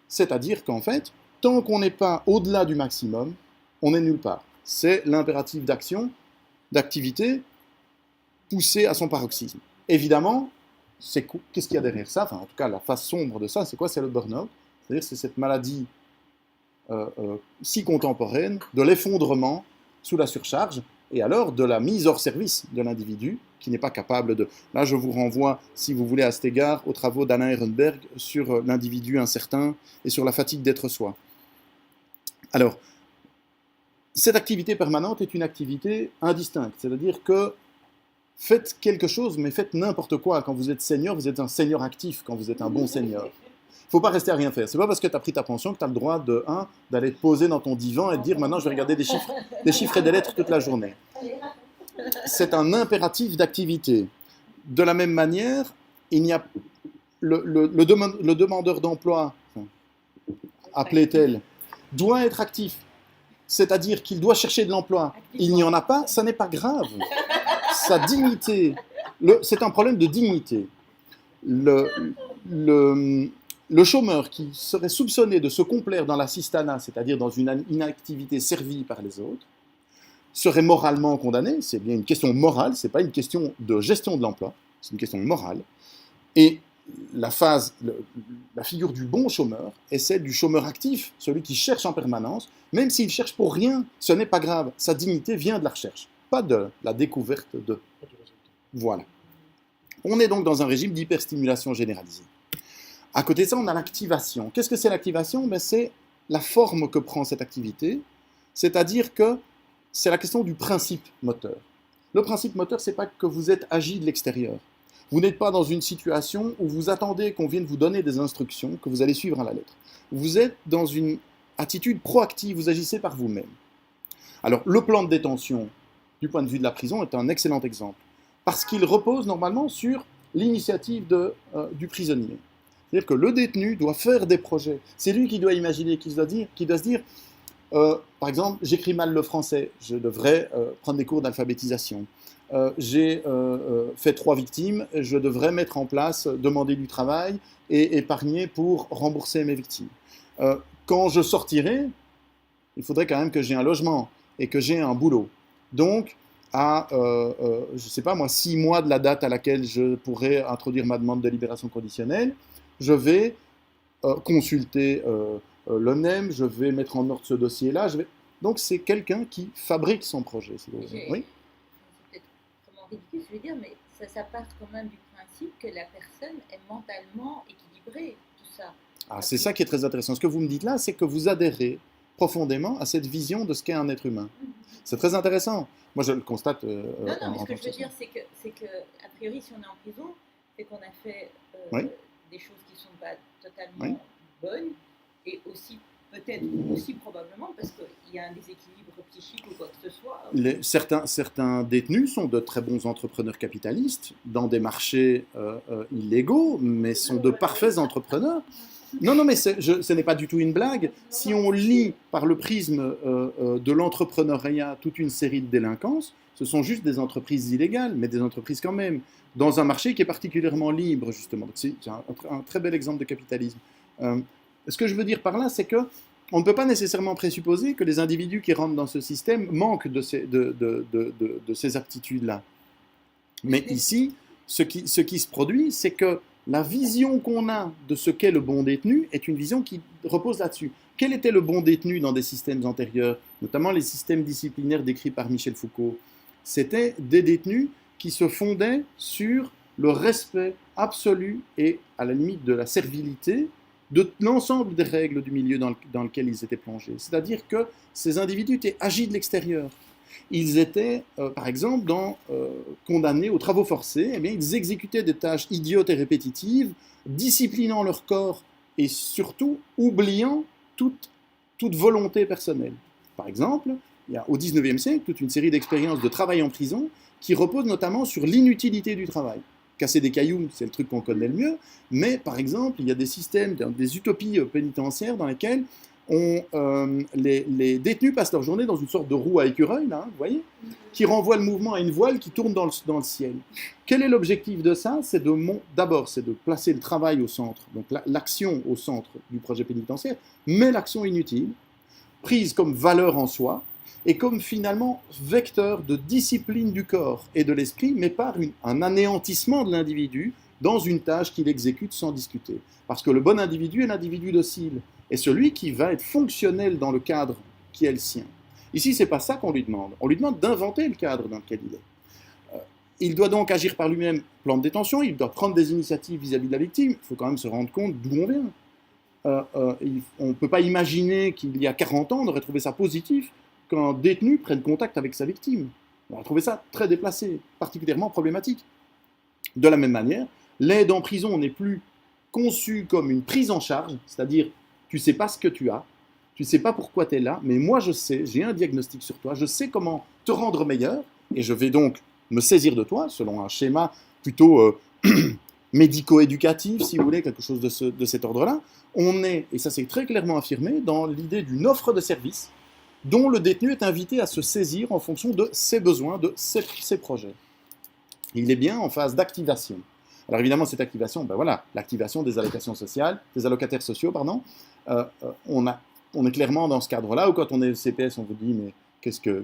c'est-à-dire qu'en fait, tant qu'on n'est pas au-delà du maximum, on n'est nulle part. C'est l'impératif d'action, d'activité, poussé à son paroxysme. Évidemment, qu'est-ce qu'il y a derrière ça? Enfin, en tout cas, la face sombre de ça, c'est quoi? C'est le burn-out. C'est-à-dire c'est cette maladie si contemporaine de l'effondrement sous la surcharge, et alors de la mise hors service de l'individu, qui n'est pas capable de... Là, je vous renvoie, si vous voulez, à cet égard, aux travaux d'Alain Ehrenberg sur l'individu incertain et sur la fatigue d'être soi. Alors, cette activité permanente est une activité indistincte, c'est-à-dire que faites quelque chose, mais faites n'importe quoi. Quand vous êtes senior, vous êtes un senior actif, quand vous êtes un bon senior. Il ne faut pas rester à rien faire. C'est pas parce que tu as pris ta pension que tu as le droit d'aller te poser dans ton divan et de dire maintenant je vais regarder des chiffres et des lettres toute la journée. C'est un impératif d'activité. De la même manière, il y a le demandeur d'emploi, appelé tel, doit être actif. C'est-à-dire qu'il doit chercher de l'emploi. Il n'y en a pas, ça n'est pas grave. Sa dignité, c'est un problème de dignité. Le chômeur qui serait soupçonné de se complaire dans l'assistanat, c'est-à-dire dans une inactivité servie par les autres, serait moralement condamné. C'est bien une question morale, ce n'est pas une question de gestion de l'emploi, c'est une question morale. Et la figure du bon chômeur est celle du chômeur actif, celui qui cherche en permanence, même s'il cherche pour rien, ce n'est pas grave, sa dignité vient de la recherche, pas de la découverte de. Voilà. On est donc dans un régime d'hyperstimulation généralisée. À côté de ça, on a l'activation. Qu'est-ce que c'est l'activation? C'est la forme que prend cette activité, c'est-à-dire que c'est la question du principe moteur. Le principe moteur, ce n'est pas que vous êtes agi de l'extérieur. Vous n'êtes pas dans une situation où vous attendez qu'on vienne vous donner des instructions que vous allez suivre à la lettre. Vous êtes dans une attitude proactive, vous agissez par vous-même. Alors, le plan de détention, du point de vue de la prison, est un excellent exemple, parce qu'il repose normalement sur l'initiative du prisonnier. C'est-à-dire que le détenu doit faire des projets. C'est lui qui doit imaginer, qui doit se dire, par exemple, j'écris mal le français, je devrais prendre des cours d'alphabétisation. J'ai fait 3 victimes, je devrais mettre en place, demander du travail et épargner pour rembourser mes victimes. Quand je sortirai, il faudrait quand même que j'ai un logement et que j'ai un boulot. Donc, à, je ne sais pas moi, 6 mois de la date à laquelle je pourrais introduire ma demande de libération conditionnelle, je vais consulter l'ONEM, je vais mettre en ordre ce dossier-là. Donc, c'est quelqu'un qui fabrique son projet. Oui. C'est peut-être vraiment ridicule, je veux dire, mais ça part quand même du principe que la personne est mentalement équilibrée, tout ça. Ah, c'est ça qui est très intéressant. Ce que vous me dites là, c'est que vous adhérez profondément à cette vision de ce qu'est un être humain. C'est très intéressant. Moi, je le constate. Non, mais ce que je veux dire, c'est que, a priori, si on est en prison, c'est qu'on a fait des choses qui ne sont pas totalement bonnes, et aussi, peut-être, aussi probablement, parce qu'il y a un déséquilibre psychique ou quoi que ce soit. Certains détenus sont de très bons entrepreneurs capitalistes dans des marchés illégaux, mais sont de parfaits entrepreneurs. Non, mais ce n'est pas du tout une blague. Si on lit par le prisme de l'entrepreneuriat toute une série de délinquances, ce sont juste des entreprises illégales, mais des entreprises quand même, dans un marché qui est particulièrement libre, justement. C'est un très bel exemple de capitalisme. Ce que je veux dire par là, c'est qu'on ne peut pas nécessairement présupposer que les individus qui rentrent dans ce système manquent de ces aptitudes-là. Mais ici, ce qui se produit, c'est que la vision qu'on a de ce qu'est le bon détenu est une vision qui repose là-dessus. Quel était le bon détenu dans des systèmes antérieurs, notamment les systèmes disciplinaires décrits par Michel Foucault? C'était des détenus qui se fondaient sur le respect absolu et, à la limite, de la servilité de l'ensemble des règles du milieu dans lequel ils étaient plongés. C'est-à-dire que ces individus étaient agis de l'extérieur. Ils étaient, par exemple, condamnés aux travaux forcés. Eh bien, ils exécutaient des tâches idiotes et répétitives, disciplinant leur corps et surtout oubliant toute toute volonté personnelle. Par exemple, il y a au XIXe siècle toute une série d'expériences de travail en prison qui reposent notamment sur l'inutilité du travail. Casser des cailloux, c'est le truc qu'on connaît le mieux, mais par exemple, il y a des systèmes, des utopies pénitentiaires dans lesquelles les détenus passent leur journée dans une sorte de roue à écureuil, là, vous voyez, qui renvoie le mouvement à une voile qui tourne dans le ciel. Quel est l'objectif de ça? D'abord, c'est de placer le travail au centre, donc l'action au centre du projet pénitentiaire, mais l'action inutile, prise comme valeur en soi, et comme finalement vecteur de discipline du corps et de l'esprit, mais par un anéantissement de l'individu dans une tâche qu'il exécute sans discuter. Parce que le bon individu est l'individu docile, et celui qui va être fonctionnel dans le cadre qui est le sien. Ici, ce n'est pas ça qu'on lui demande. On lui demande d'inventer le cadre dans lequel il est. Il doit donc agir par lui-même, plan de détention, il doit prendre des initiatives vis-à-vis de la victime. Il faut quand même se rendre compte d'où on vient. On ne peut pas imaginer qu'il y a 40 ans, on aurait trouvé ça positif qu'un détenu prenne contact avec sa victime. On aurait trouvé ça très déplacé, particulièrement problématique. De la même manière, l'aide en prison n'est plus conçue comme une prise en charge, c'est-à-dire tu ne sais pas ce que tu as, tu ne sais pas pourquoi tu es là, mais moi je sais, j'ai un diagnostic sur toi, je sais comment te rendre meilleur, et je vais donc me saisir de toi, selon un schéma plutôt médico-éducatif, si vous voulez, quelque chose de cet ordre-là. On est, et ça c'est très clairement affirmé, dans l'idée d'une offre de service dont le détenu est invité à se saisir en fonction de ses besoins, de ses projets. Il est bien en phase d'activation. Alors évidemment, cette activation, ben voilà, l'activation des allocations sociales, des allocataires sociaux, pardon, on est clairement dans ce cadre-là, ou quand on est au CPS, on vous dit, mais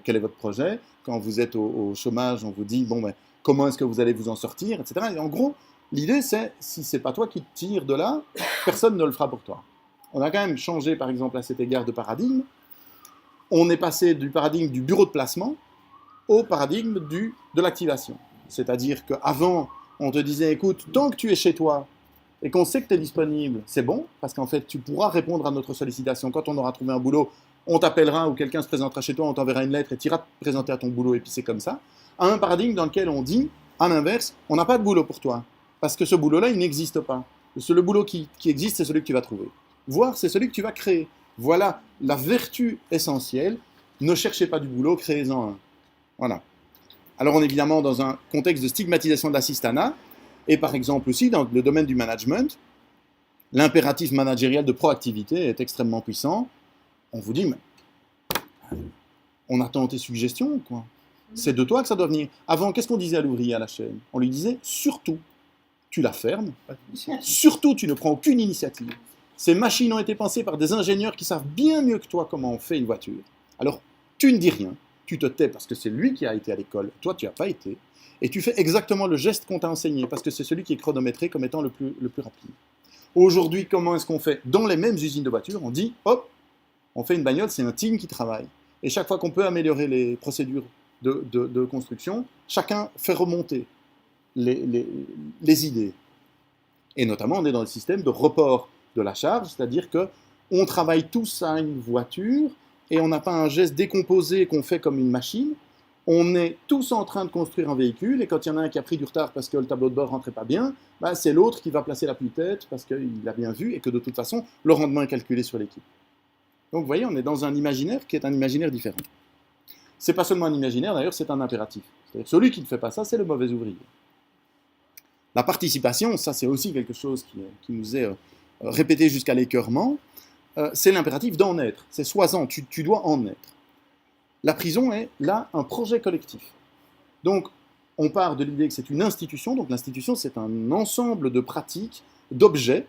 quel est votre projet? Quand vous êtes au chômage, on vous dit, bon, ben, comment est-ce que vous allez vous en sortir, etc. Et en gros, l'idée, c'est, si ce n'est pas toi qui te tires de là, personne ne le fera pour toi. On a quand même changé, par exemple, à cet égard de paradigme. On est passé du paradigme du bureau de placement au paradigme de l'activation. C'est-à-dire qu'avant, on te disait, écoute, tant que tu es chez toi et qu'on sait que tu es disponible, c'est bon, parce qu'en fait, tu pourras répondre à notre sollicitation. Quand on aura trouvé un boulot, on t'appellera ou quelqu'un se présentera chez toi, on t'enverra une lettre et tu iras te présenter à ton boulot, et puis c'est comme ça. À un paradigme dans lequel on dit, à l'inverse, on n'a pas de boulot pour toi, parce que ce boulot-là, il n'existe pas. Le boulot qui existe, c'est celui que tu vas trouver. Voire, c'est celui que tu vas créer. Voilà la vertu essentielle. Ne cherchez pas du boulot, créez-en un. Voilà. Alors on est évidemment dans un contexte de stigmatisation de l'assistanat, et par exemple aussi dans le domaine du management, l'impératif managérial de proactivité est extrêmement puissant. On vous dit, mais on attend tes suggestions, quoi. C'est de toi que ça doit venir. Avant, qu'est-ce qu'on disait à l'ouvrier à la chaîne? On lui disait, surtout, tu la fermes, surtout, tu ne prends aucune initiative. Ces machines ont été pensées par des ingénieurs qui savent bien mieux que toi comment on fait une voiture. Alors, tu ne dis rien, tu te tais parce que c'est lui qui a été à l'école, toi tu n'as pas été, et tu fais exactement le geste qu'on t'a enseigné, parce que c'est celui qui est chronométré comme étant le plus rapide. Aujourd'hui, comment est-ce qu'on fait? Dans les mêmes usines de voitures, on dit, hop, on fait une bagnole, c'est un team qui travaille. Et chaque fois qu'on peut améliorer les procédures de construction, chacun fait remonter les idées. Et notamment, on est dans le système de report de la charge, c'est-à-dire qu'on travaille tous à une voiture, et on n'a pas un geste décomposé qu'on fait comme une machine. On est tous en train de construire un véhicule, et quand il y en a un qui a pris du retard parce que le tableau de bord ne rentrait pas bien, bah, c'est l'autre qui va placer l'appui-tête parce qu'il a bien vu, et que de toute façon, le rendement est calculé sur l'équipe. Donc vous voyez, on est dans un imaginaire qui est un imaginaire différent. C'est pas seulement un imaginaire, d'ailleurs, c'est un impératif. C'est-à-dire, celui qui ne fait pas ça, c'est le mauvais ouvrier. La participation, ça c'est aussi quelque chose qui nous est répété jusqu'à l'écœurement. C'est l'impératif d'en être. C'est sois-en, tu dois en être. La prison est là un projet collectif. Donc, on part de l'idée que c'est une institution. Donc, l'institution, c'est un ensemble de pratiques, d'objets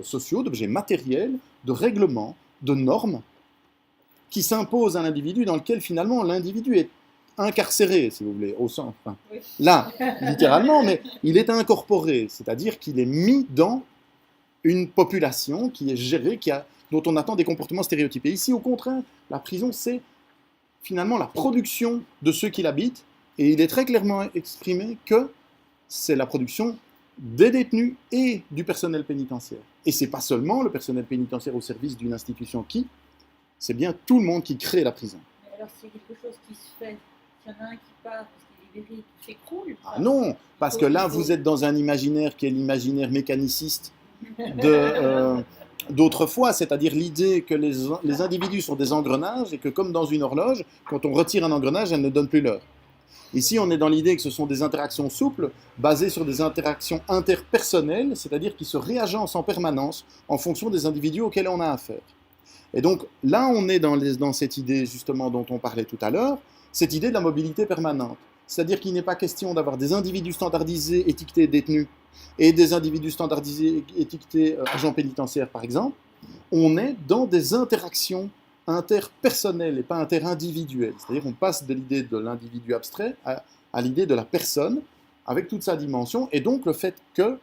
sociaux, d'objets matériels, de règlements, de normes, qui s'imposent à l'individu, dans lequel finalement l'individu est incarcéré, si vous voulez, au sens. Enfin, oui. Là, littéralement, mais il est incorporé, c'est-à-dire qu'il est mis dans une population qui est gérée, dont on attend des comportements stéréotypés. Ici, au contraire, la prison, c'est finalement la production de ceux qui l'habitent, et il est très clairement exprimé que c'est la production des détenus et du personnel pénitentiaire. Et c'est pas seulement le personnel pénitentiaire au service d'une institution c'est bien tout le monde qui crée la prison. Mais alors c'est quelque chose qui se fait, s'il y en a un qui part parce qu'il est libéré, qui s'écroule. Ah non, parce que là vous êtes dans un imaginaire qui est l'imaginaire mécaniciste de d'autres fois, c'est-à-dire l'idée que les individus sont des engrenages et que comme dans une horloge, quand on retire un engrenage, elle ne donne plus l'heure. Ici, on est dans l'idée que ce sont des interactions souples, basées sur des interactions interpersonnelles, c'est-à-dire qui se réagencent en permanence en fonction des individus auxquels on a affaire. Et donc là, on est dans cette idée justement dont on parlait tout à l'heure, cette idée de la mobilité permanente. C'est-à-dire qu'il n'est pas question d'avoir des individus standardisés étiquetés détenus et des individus standardisés étiquetés agents pénitentiaires, par exemple. On est dans des interactions interpersonnelles et pas interindividuelles. C'est-à-dire qu'on passe de l'idée de l'individu abstrait à l'idée de la personne avec toute sa dimension, et donc le fait que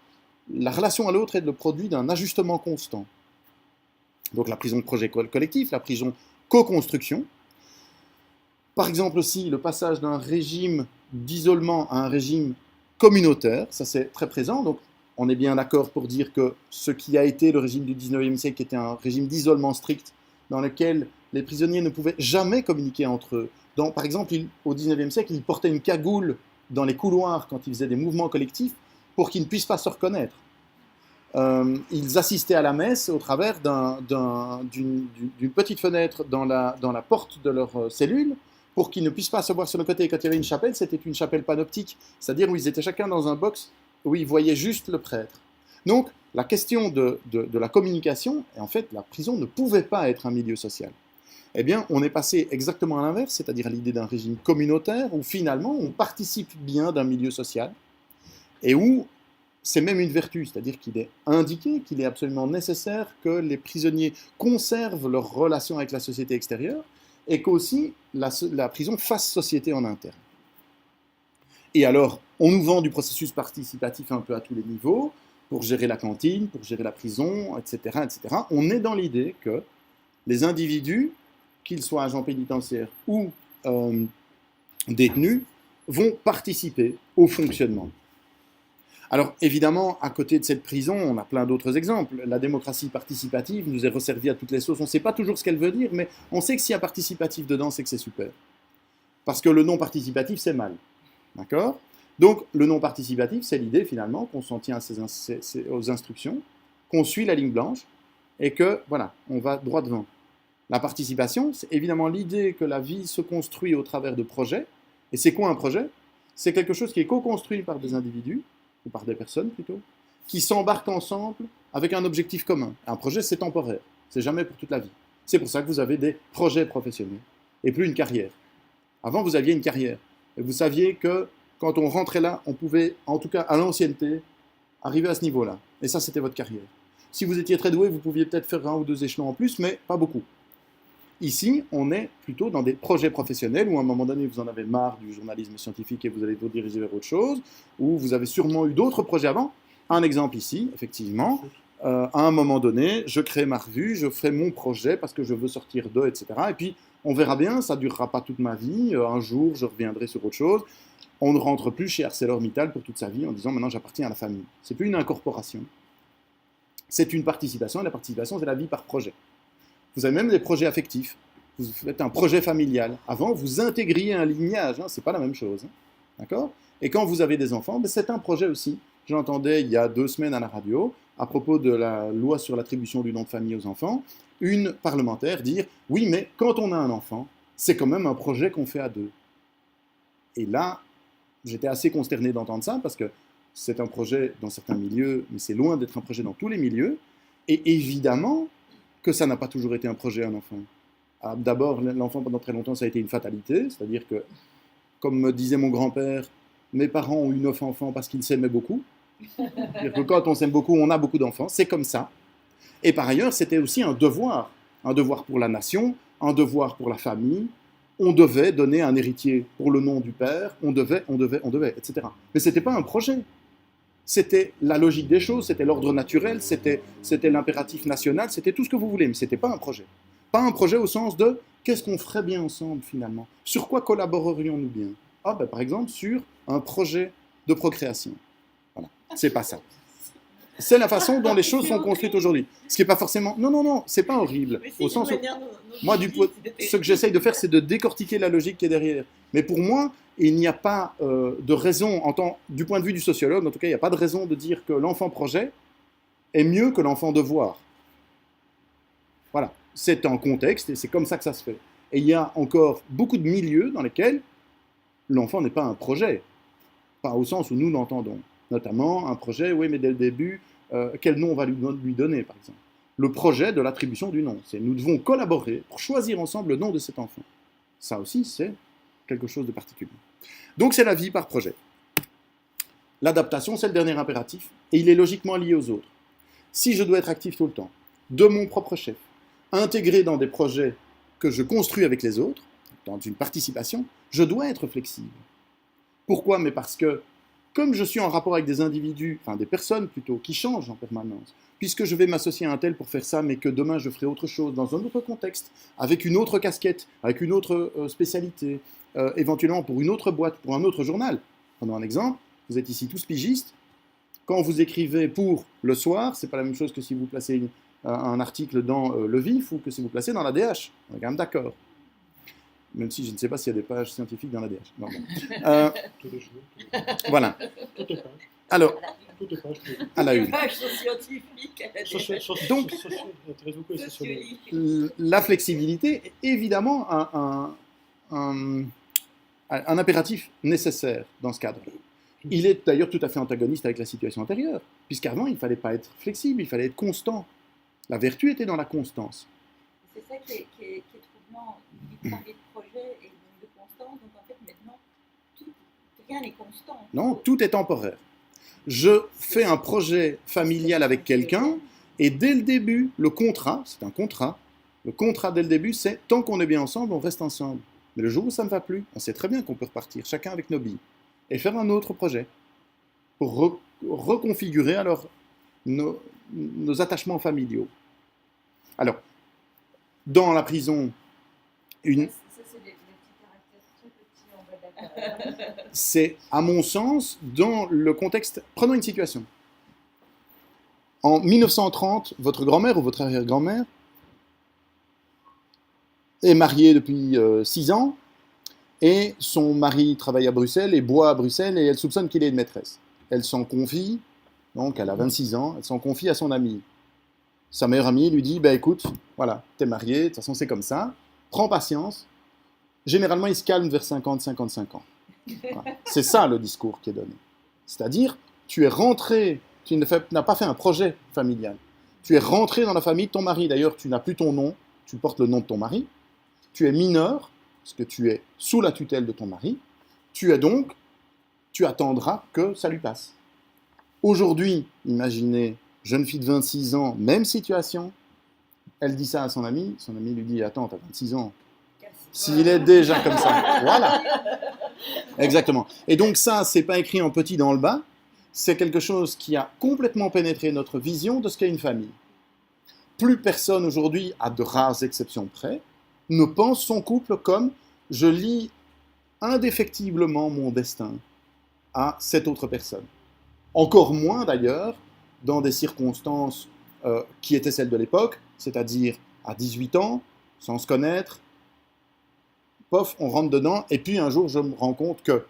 la relation à l'autre est le produit d'un ajustement constant. Donc la prison de projet collectif, la prison co-construction. Par exemple aussi le passage d'un régime d'isolement à un régime communautaire, ça c'est très présent. Donc on est bien d'accord pour dire que ce qui a été le régime du 19e siècle, qui était un régime d'isolement strict, dans lequel les prisonniers ne pouvaient jamais communiquer entre eux. Par exemple, au 19e siècle, ils portaient une cagoule dans les couloirs quand ils faisaient des mouvements collectifs pour qu'ils ne puissent pas se reconnaître. Ils assistaient à la messe au travers d'une petite fenêtre dans la porte de leur cellule pour qu'ils ne puissent pas se voir sur le côté. Et quand il y avait une chapelle, c'était une chapelle panoptique, c'est-à-dire où ils étaient chacun dans un box où ils voyaient juste le prêtre. Donc, la question de la communication, et en fait, la prison ne pouvait pas être un milieu social. Eh bien, on est passé exactement à l'inverse, c'est-à-dire à l'idée d'un régime communautaire où finalement on participe bien d'un milieu social et où c'est même une vertu, c'est-à-dire qu'il est indiqué, qu'il est absolument nécessaire que les prisonniers conservent leur relation avec la société extérieure et qu'aussi la prison fasse société en interne. Et alors, on nous vend du processus participatif un peu à tous les niveaux, pour gérer la cantine, pour gérer la prison, etc., etc. On est dans l'idée que les individus, qu'ils soient agents pénitentiaires ou détenus, vont participer au fonctionnement. Alors évidemment, à côté de cette prison, on a plein d'autres exemples. La démocratie participative nous est resservie à toutes les sauces. On ne sait pas toujours ce qu'elle veut dire, mais on sait que s'il y a participatif dedans, c'est que c'est super. Parce que le non participatif, c'est mal. D'accord ? Donc le non participatif, c'est l'idée finalement qu'on s'en tient aux instructions, qu'on suit la ligne blanche, et que, voilà, on va droit devant. La participation, c'est évidemment l'idée que la vie se construit au travers de projets. Et c'est quoi un projet ? C'est quelque chose qui est co-construit par des individus, ou par des personnes plutôt, qui s'embarquent ensemble avec un objectif commun. Un projet, c'est temporaire, c'est jamais pour toute la vie. C'est pour ça que vous avez des projets professionnels, et plus une carrière. Avant, vous aviez une carrière, et vous saviez que quand on rentrait là, on pouvait, en tout cas à l'ancienneté, arriver à ce niveau-là. Et ça, c'était votre carrière. Si vous étiez très doué, vous pouviez peut-être faire 1 ou 2 échelons en plus, mais pas beaucoup. Ici, on est plutôt dans des projets professionnels où à un moment donné, vous en avez marre du journalisme scientifique et vous allez vous diriger vers autre chose, ou vous avez sûrement eu d'autres projets avant. Un exemple ici, effectivement, à un moment donné, je crée ma revue, je ferai mon projet parce que je veux sortir d'eux, etc. Et puis, on verra bien, ça ne durera pas toute ma vie, un jour, je reviendrai sur autre chose. On ne rentre plus chez ArcelorMittal pour toute sa vie en disant maintenant j'appartiens à la famille. Ce n'est plus une incorporation. C'est une participation, et la participation, c'est la vie par projet. Vous avez même des projets affectifs. Vous faites un projet familial. Avant, vous intégriez un lignage, hein, ce n'est pas la même chose. Hein, d'accord ? Et quand vous avez des enfants, ben, c'est un projet aussi. J'entendais il y a 2 semaines à la radio, à propos de la loi sur l'attribution du nom de famille aux enfants, une parlementaire dire « Oui, mais quand on a un enfant, c'est quand même un projet qu'on fait à 2. » Et là, j'étais assez consterné d'entendre ça, parce que c'est un projet dans certains milieux, mais c'est loin d'être un projet dans tous les milieux. Et évidemment que ça n'a pas toujours été un projet, un enfant. D'abord, l'enfant, pendant très longtemps, ça a été une fatalité, c'est-à-dire que, comme me disait mon grand-père, mes parents ont eu 9 enfants parce qu'ils s'aimaient beaucoup. C'est-à-dire que quand on s'aime beaucoup, on a beaucoup d'enfants, c'est comme ça. Et par ailleurs, c'était aussi un devoir pour la nation, un devoir pour la famille. On devait donner un héritier pour le nom du père, on devait, etc. Mais ce n'était pas un projet. C'était la logique des choses, c'était l'ordre naturel, c'était l'impératif national, c'était tout ce que vous voulez, mais ce n'était pas un projet. Pas un projet au sens de qu'est-ce qu'on ferait bien ensemble finalement ? Sur quoi collaborerions-nous bien ? Par exemple, sur un projet de procréation. Voilà, c'est pas ça. C'est la façon dont les choses sont construites aujourd'hui. Ce qui n'est pas forcément... Non, c'est pas horrible. Au sens où... Moi, ce que j'essaye de faire, c'est de décortiquer la logique qui est derrière. Mais pour moi, il n'y a pas de raison, du point de vue du sociologue, en tout cas, il n'y a pas de raison de dire que l'enfant projet est mieux que l'enfant devoir. c'est un contexte et c'est comme ça que ça se fait. Et il y a encore beaucoup de milieux dans lesquels l'enfant n'est pas un projet, pas au sens où nous l'entendons. Notamment un projet, oui, mais dès le début, quel nom on va lui donner, par exemple. Le projet de l'attribution du nom, c'est nous devons collaborer pour choisir ensemble le nom de cet enfant. Ça aussi, c'est quelque chose de particulier. Donc c'est la vie par projet. L'adaptation, c'est le dernier impératif, et il est logiquement lié aux autres. Si je dois être actif tout le temps, de mon propre chef, intégré dans des projets que je construis avec les autres, dans une participation, je dois être flexible. Pourquoi? Mais parce que, comme je suis en rapport avec des individus, enfin des personnes plutôt, qui changent en permanence, puisque je vais m'associer à un tel pour faire ça, mais que demain je ferai autre chose, dans un autre contexte, avec une autre casquette, avec une autre spécialité, éventuellement pour une autre boîte, pour un autre journal. Prenons un exemple, vous êtes ici tous pigistes, quand vous écrivez pour le soir, c'est pas la même chose que si vous placez un article dans Le Vif ou que si vous placez dans la DH. On est quand même d'accord. Même si je ne sais pas s'il y a des pages scientifiques dans la DH. Non, bon. Tous les jours. Voilà. Toutes les pages. Alors, Toutes les pages. à la une. Les pages sont scientifiques à la DH. Donc, la flexibilité est évidemment un impératif nécessaire dans ce cadre. Il est d'ailleurs tout à fait antagoniste avec la situation antérieure, puisqu'avant, il ne fallait pas être flexible, il fallait être constant. La vertu était dans la constance. C'est ça qui est troublant. Il parlait de projet et de constance, donc en fait maintenant, rien n'est constant. Non, tout est temporaire. Je fais un projet familial avec quelqu'un, et dès le début, le contrat, c'est un contrat, le contrat dès le début, c'est tant qu'on est bien ensemble, on reste ensemble. Mais le jour où ça ne va plus, on sait très bien qu'on peut repartir, chacun avec nos billes, et faire un autre projet, pour reconfigurer alors nos attachements familiaux. Alors, dans la prison, c'est, à mon sens, dans le contexte... Prenons une situation. En 1930, votre grand-mère ou votre arrière-grand-mère est mariée depuis 6 ans, et son mari travaille à Bruxelles et boit à Bruxelles, et elle soupçonne qu'il est une maîtresse. Elle s'en confie, donc elle a 26 ans, elle s'en confie à son amie. Sa meilleure amie lui dit, écoute, voilà, t'es marié, de toute façon c'est comme ça, prends patience. Généralement, il se calme vers 50-55 ans. Voilà. C'est ça le discours qui est donné. C'est-à-dire, tu es rentré, tu n'as pas fait un projet familial. Tu es rentré dans la famille de ton mari. D'ailleurs, tu n'as plus ton nom, tu portes le nom de ton mari. Tu es mineur, parce que tu es sous la tutelle de ton mari. Tu attendras que ça lui passe. Aujourd'hui, imaginez, jeune fille de 26 ans, même situation, elle dit ça à son ami lui dit, attends, t'as 26 ans. S'il est déjà comme ça. Voilà. Exactement. Et donc ça, c'est pas écrit en petit dans le bas, c'est quelque chose qui a complètement pénétré notre vision de ce qu'est une famille. Plus personne aujourd'hui, à de rares exceptions près, ne pense son couple comme je lie indéfectiblement mon destin à cette autre personne. Encore moins d'ailleurs dans des circonstances qui étaient celles de l'époque, c'est-à-dire à 18 ans, sans se connaître, pof, on rentre dedans, et puis un jour je me rends compte que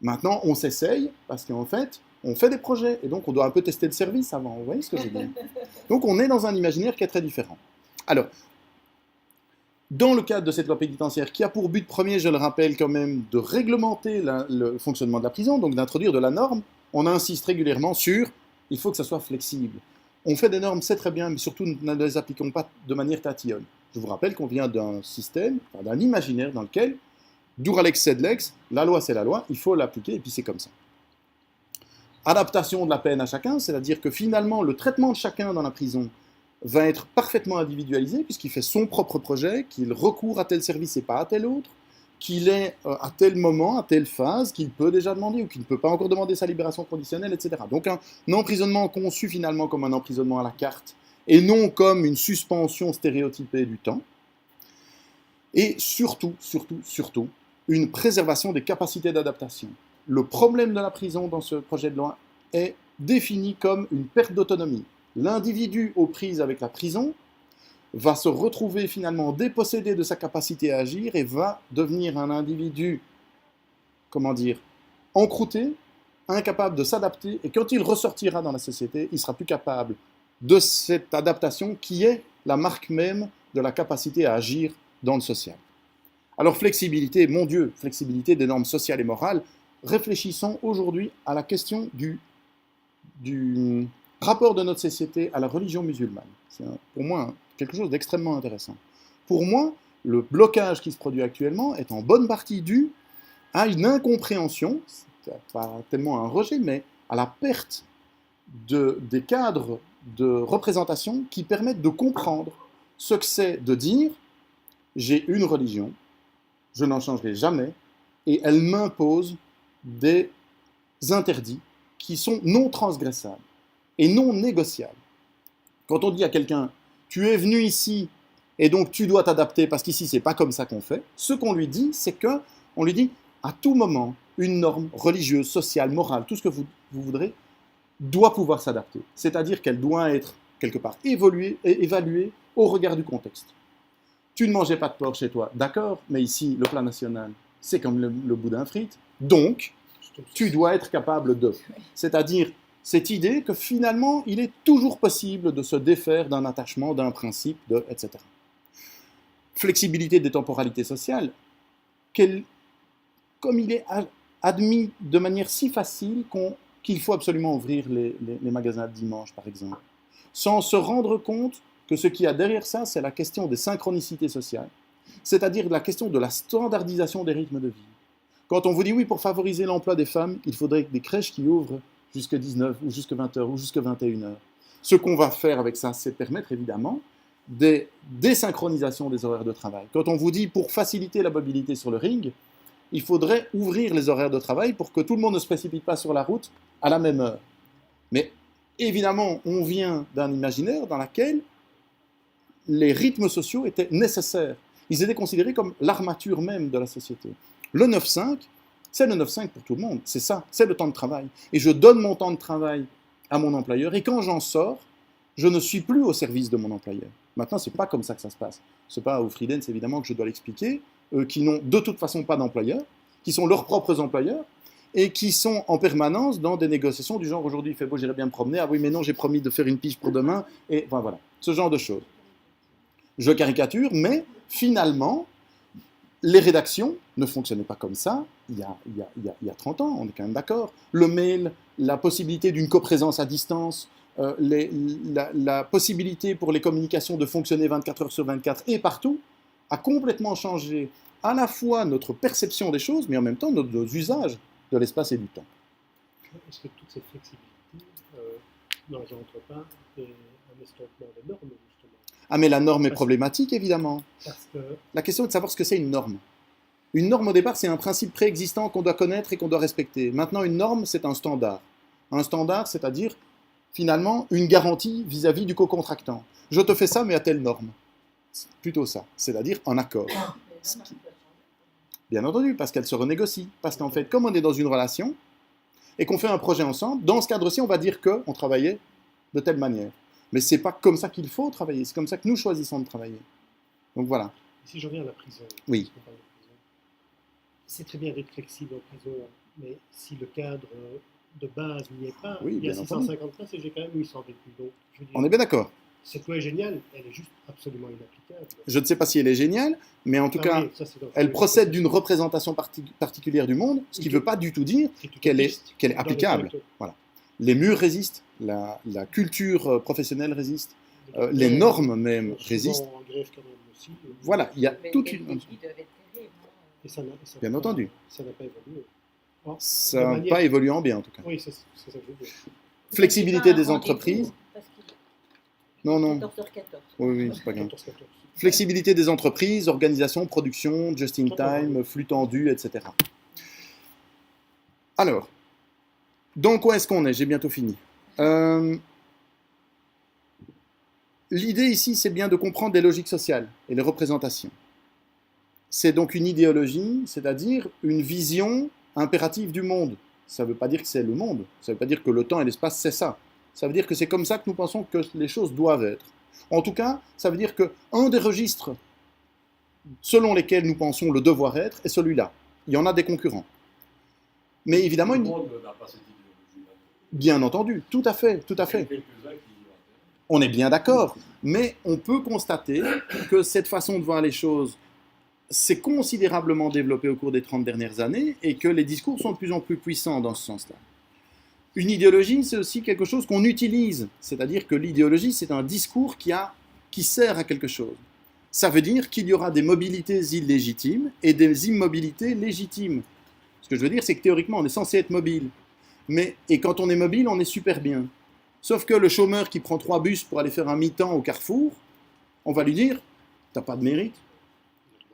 maintenant on s'essaye, parce qu'en fait, on fait des projets, et donc on doit un peu tester le service avant, vous voyez ce que je veux dire? Donc on est dans un imaginaire qui est très différent. Alors, dans le cadre de cette loi pénitentiaire, qui a pour but premier, je le rappelle quand même, de réglementer le fonctionnement de la prison, donc d'introduire de la norme, on insiste régulièrement sur il faut que ça soit flexible. On fait des normes, c'est très bien, mais surtout ne les appliquons pas de manière tatillonne. Je vous rappelle qu'on vient d'un système, d'un imaginaire dans lequel, Duralex sed lex, la loi c'est la loi, il faut l'appliquer, et puis c'est comme ça. Adaptation de la peine à chacun, c'est-à-dire que finalement, le traitement de chacun dans la prison va être parfaitement individualisé, puisqu'il fait son propre projet, qu'il recourt à tel service et pas à tel autre, qu'il est à tel moment, à telle phase, qu'il peut déjà demander ou qu'il ne peut pas encore demander sa libération conditionnelle, etc. Donc un emprisonnement conçu finalement comme un emprisonnement à la carte, et non comme une suspension stéréotypée du temps. Et surtout, une préservation des capacités d'adaptation. Le problème de la prison dans ce projet de loi est défini comme une perte d'autonomie. L'individu aux prises avec la prison va se retrouver finalement dépossédé de sa capacité à agir et va devenir un individu, encrouté, incapable de s'adapter, et quand il ressortira dans la société, il sera plus capable de cette adaptation qui est la marque même de la capacité à agir dans le social. Alors flexibilité, mon Dieu, flexibilité des normes sociales et morales, réfléchissons aujourd'hui à la question du rapport de notre société à la religion musulmane. C'est pour moi quelque chose d'extrêmement intéressant. Pour moi, le blocage qui se produit actuellement est en bonne partie dû à une incompréhension, pas tellement un rejet, mais à la perte des cadres de représentation qui permettent de comprendre ce que c'est de dire « j'ai une religion, je n'en changerai jamais, et elle m'impose des interdits qui sont non transgressables et non négociables. » Quand on dit à quelqu'un « tu es venu ici et donc tu dois t'adapter parce qu'ici c'est pas comme ça qu'on fait », ce qu'on lui dit, c'est qu'on lui dit à tout moment, une norme religieuse, sociale, morale, tout ce que vous voudrez, doit pouvoir s'adapter. C'est-à-dire qu'elle doit être quelque part évaluée au regard du contexte. Tu ne mangeais pas de porc chez toi, d'accord, mais ici, le plat national, c'est comme le boudin frite, donc tu dois être capable de. C'est-à-dire cette idée que finalement, il est toujours possible de se défaire d'un attachement, d'un principe, etc. Flexibilité des temporalités sociales, comme il est admis de manière si facile qu'il faut absolument ouvrir les magasins de dimanche, par exemple, sans se rendre compte que ce qu'il y a derrière ça, c'est la question des synchronicités sociales, c'est-à-dire la question de la standardisation des rythmes de vie. Quand on vous dit oui, pour favoriser l'emploi des femmes, il faudrait des crèches qui ouvrent jusqu'à 19 ou jusqu'à 20h ou jusqu'à 21h. Ce qu'on va faire avec ça, c'est permettre évidemment des désynchronisations des horaires de travail. Quand on vous dit pour faciliter la mobilité sur le ring, il faudrait ouvrir les horaires de travail pour que tout le monde ne se précipite pas sur la route à la même heure. Mais évidemment, on vient d'un imaginaire dans lequel les rythmes sociaux étaient nécessaires. Ils étaient considérés comme l'armature même de la société. Le 9-5, c'est le 9-5 pour tout le monde. C'est ça, c'est le temps de travail. Et je donne mon temps de travail à mon employeur. Et quand j'en sors, je ne suis plus au service de mon employeur. Maintenant, ce n'est pas comme ça que ça se passe. Ce n'est pas au freelance, évidemment, que je dois l'expliquer, qui n'ont de toute façon pas d'employeur, qui sont leurs propres employeurs, et qui sont en permanence dans des négociations du genre aujourd'hui il fait beau, j'irai bien me promener, ah oui mais non j'ai promis de faire une pige pour demain, et enfin, voilà, ce genre de choses. Je caricature, mais finalement, les rédactions ne fonctionnaient pas comme ça il y a 30 ans, on est quand même d'accord. Le mail, la possibilité d'une coprésence à distance, la possibilité pour les communications de fonctionner 24 heures sur 24 et partout, a complètement changé à la fois notre perception des choses, mais en même temps nos usages de l'espace et du temps. Est-ce que toute cette flexibilité n'engendre pas un estompement des normes, justement? Ah, mais la norme est problématique, évidemment. Parce que... La question est de savoir ce que c'est une norme. Une norme, au départ, c'est un principe préexistant qu'on doit connaître et qu'on doit respecter. Maintenant, une norme, c'est un standard. Un standard, c'est-à-dire, finalement, une garantie vis-à-vis du co-contractant. Je te fais ça, mais à telle norme. C'est plutôt ça, c'est-à-dire en accord. Bien entendu, parce qu'elle se renégocie. Parce qu'en fait, comme on est dans une relation et qu'on fait un projet ensemble, dans ce cadre-ci, on va dire qu'on travaillait de telle manière. Mais ce n'est pas comme ça qu'il faut travailler, c'est comme ça que nous choisissons de travailler. Donc voilà. Si je reviens à la prison, oui. C'est très bien d'être flexible en prison, mais si le cadre de base n'y est pas, oui, il y a 650 places et j'ai quand même 800 véhicules. Donc, je veux dire, on est bien d'accord. Cette loi est géniale, elle est juste absolument inapplicable. Je ne sais pas si elle est géniale, mais en tout cas, oui, elle procède d'une représentation particulière du monde, ce qui ne veut pas du tout dire qu'elle est applicable. Voilà. Les murs résistent, la culture professionnelle résiste, les normes même résistent. En grève quand même aussi. Voilà, il y a toute une... Bien entendu. Ça n'a pas évolué. Ça n'a pas évolué en bien, en tout cas. Oui, c'est ça que je veux dire. Flexibilité des entreprises. Non. 14h14. Oui, c'est pas grave. Flexibilité des entreprises, organisation, production, just-in-time, flux tendu, etc. Alors, dans quoi est-ce qu'on est? J'ai bientôt fini. L'idée ici, c'est bien de comprendre les logiques sociales et les représentations. C'est donc une idéologie, c'est-à-dire une vision impérative du monde. Ça ne veut pas dire que c'est le monde, ça ne veut pas dire que le temps et l'espace, c'est ça. Ça veut dire que c'est comme ça que nous pensons que les choses doivent être. En tout cas, ça veut dire qu'un des registres selon lesquels nous pensons le devoir être est celui-là. Il y en a des concurrents. Mais évidemment... Le monde n'a pas cette idéologie-là. Bien entendu, tout à fait, tout à fait. On est bien d'accord, mais on peut constater que cette façon de voir les choses s'est considérablement développée au cours des 30 dernières années et que les discours sont de plus en plus puissants dans ce sens-là. Une idéologie, c'est aussi quelque chose qu'on utilise, c'est-à-dire que l'idéologie, c'est un discours qui sert à quelque chose. Ça veut dire qu'il y aura des mobilités illégitimes et des immobilités légitimes. Ce que je veux dire, c'est que théoriquement, on est censé être mobile. Et quand on est mobile, on est super bien. Sauf que le chômeur qui prend 3 bus pour aller faire un mi-temps au Carrefour, on va lui dire, t'as pas de mérite.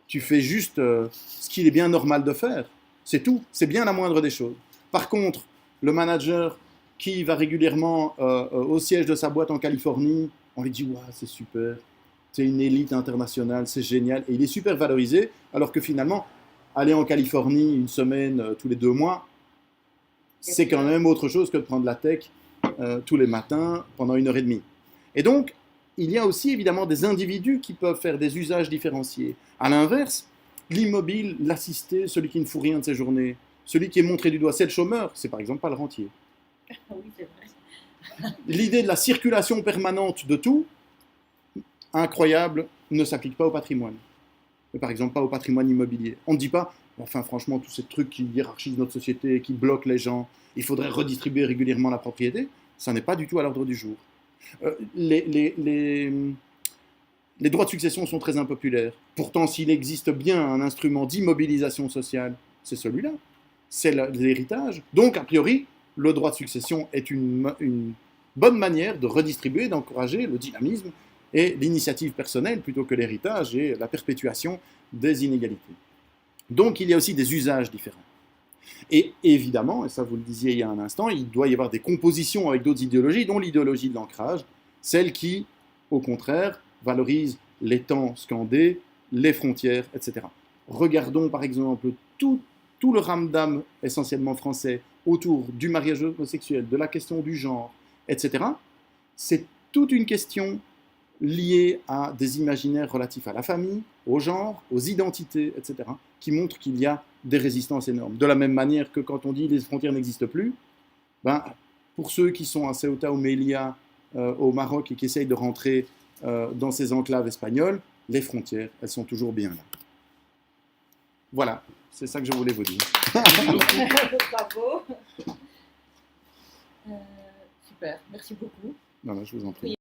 Tu fais juste ce qu'il est bien normal de faire. C'est tout. C'est bien la moindre des choses. Par contre, le manager qui va régulièrement au siège de sa boîte en Californie, on lui dit « Waouh, c'est super, c'est une élite internationale, c'est génial ». Et il est super valorisé, alors que finalement, aller en Californie une semaine tous les 2 mois, c'est quand même autre chose que de prendre la tech tous les matins pendant 1h30. Et donc, il y a aussi évidemment des individus qui peuvent faire des usages différenciés. À l'inverse, l'immobile, l'assisté, celui qui ne fout rien de ses journées, celui qui est montré du doigt, c'est le chômeur, c'est par exemple pas le rentier. Oui, c'est vrai. L'idée de la circulation permanente de tout, incroyable, ne s'applique pas au patrimoine. Par exemple, pas au patrimoine immobilier. On ne dit pas, enfin franchement, tous ces trucs qui hiérarchisent notre société, qui bloquent les gens, il faudrait redistribuer régulièrement la propriété, ça n'est pas du tout à l'ordre du jour. Les droits de succession sont très impopulaires. Pourtant, s'il existe bien un instrument d'immobilisation sociale, c'est celui-là. C'est l'héritage. Donc, a priori, le droit de succession est une bonne manière de redistribuer, d'encourager le dynamisme et l'initiative personnelle plutôt que l'héritage et la perpétuation des inégalités. Donc, il y a aussi des usages différents. Et évidemment, et ça vous le disiez il y a un instant, il doit y avoir des compositions avec d'autres idéologies, dont l'idéologie de l'ancrage, celle qui, au contraire, valorise les temps scandés, les frontières, etc. Regardons par exemple tout le ramdam essentiellement français autour du mariage homosexuel, de la question du genre, etc. C'est toute une question liée à des imaginaires relatifs à la famille, au genre, aux identités, etc., qui montrent qu'il y a des résistances énormes. De la même manière que quand on dit les frontières n'existent plus, pour ceux qui sont à Ceuta ou Melilla, au Maroc, et qui essayent de rentrer dans ces enclaves espagnoles, les frontières, elles sont toujours bien là. Voilà, c'est ça que je voulais vous dire. Bravo. Super, merci beaucoup. Non, je vous en prie.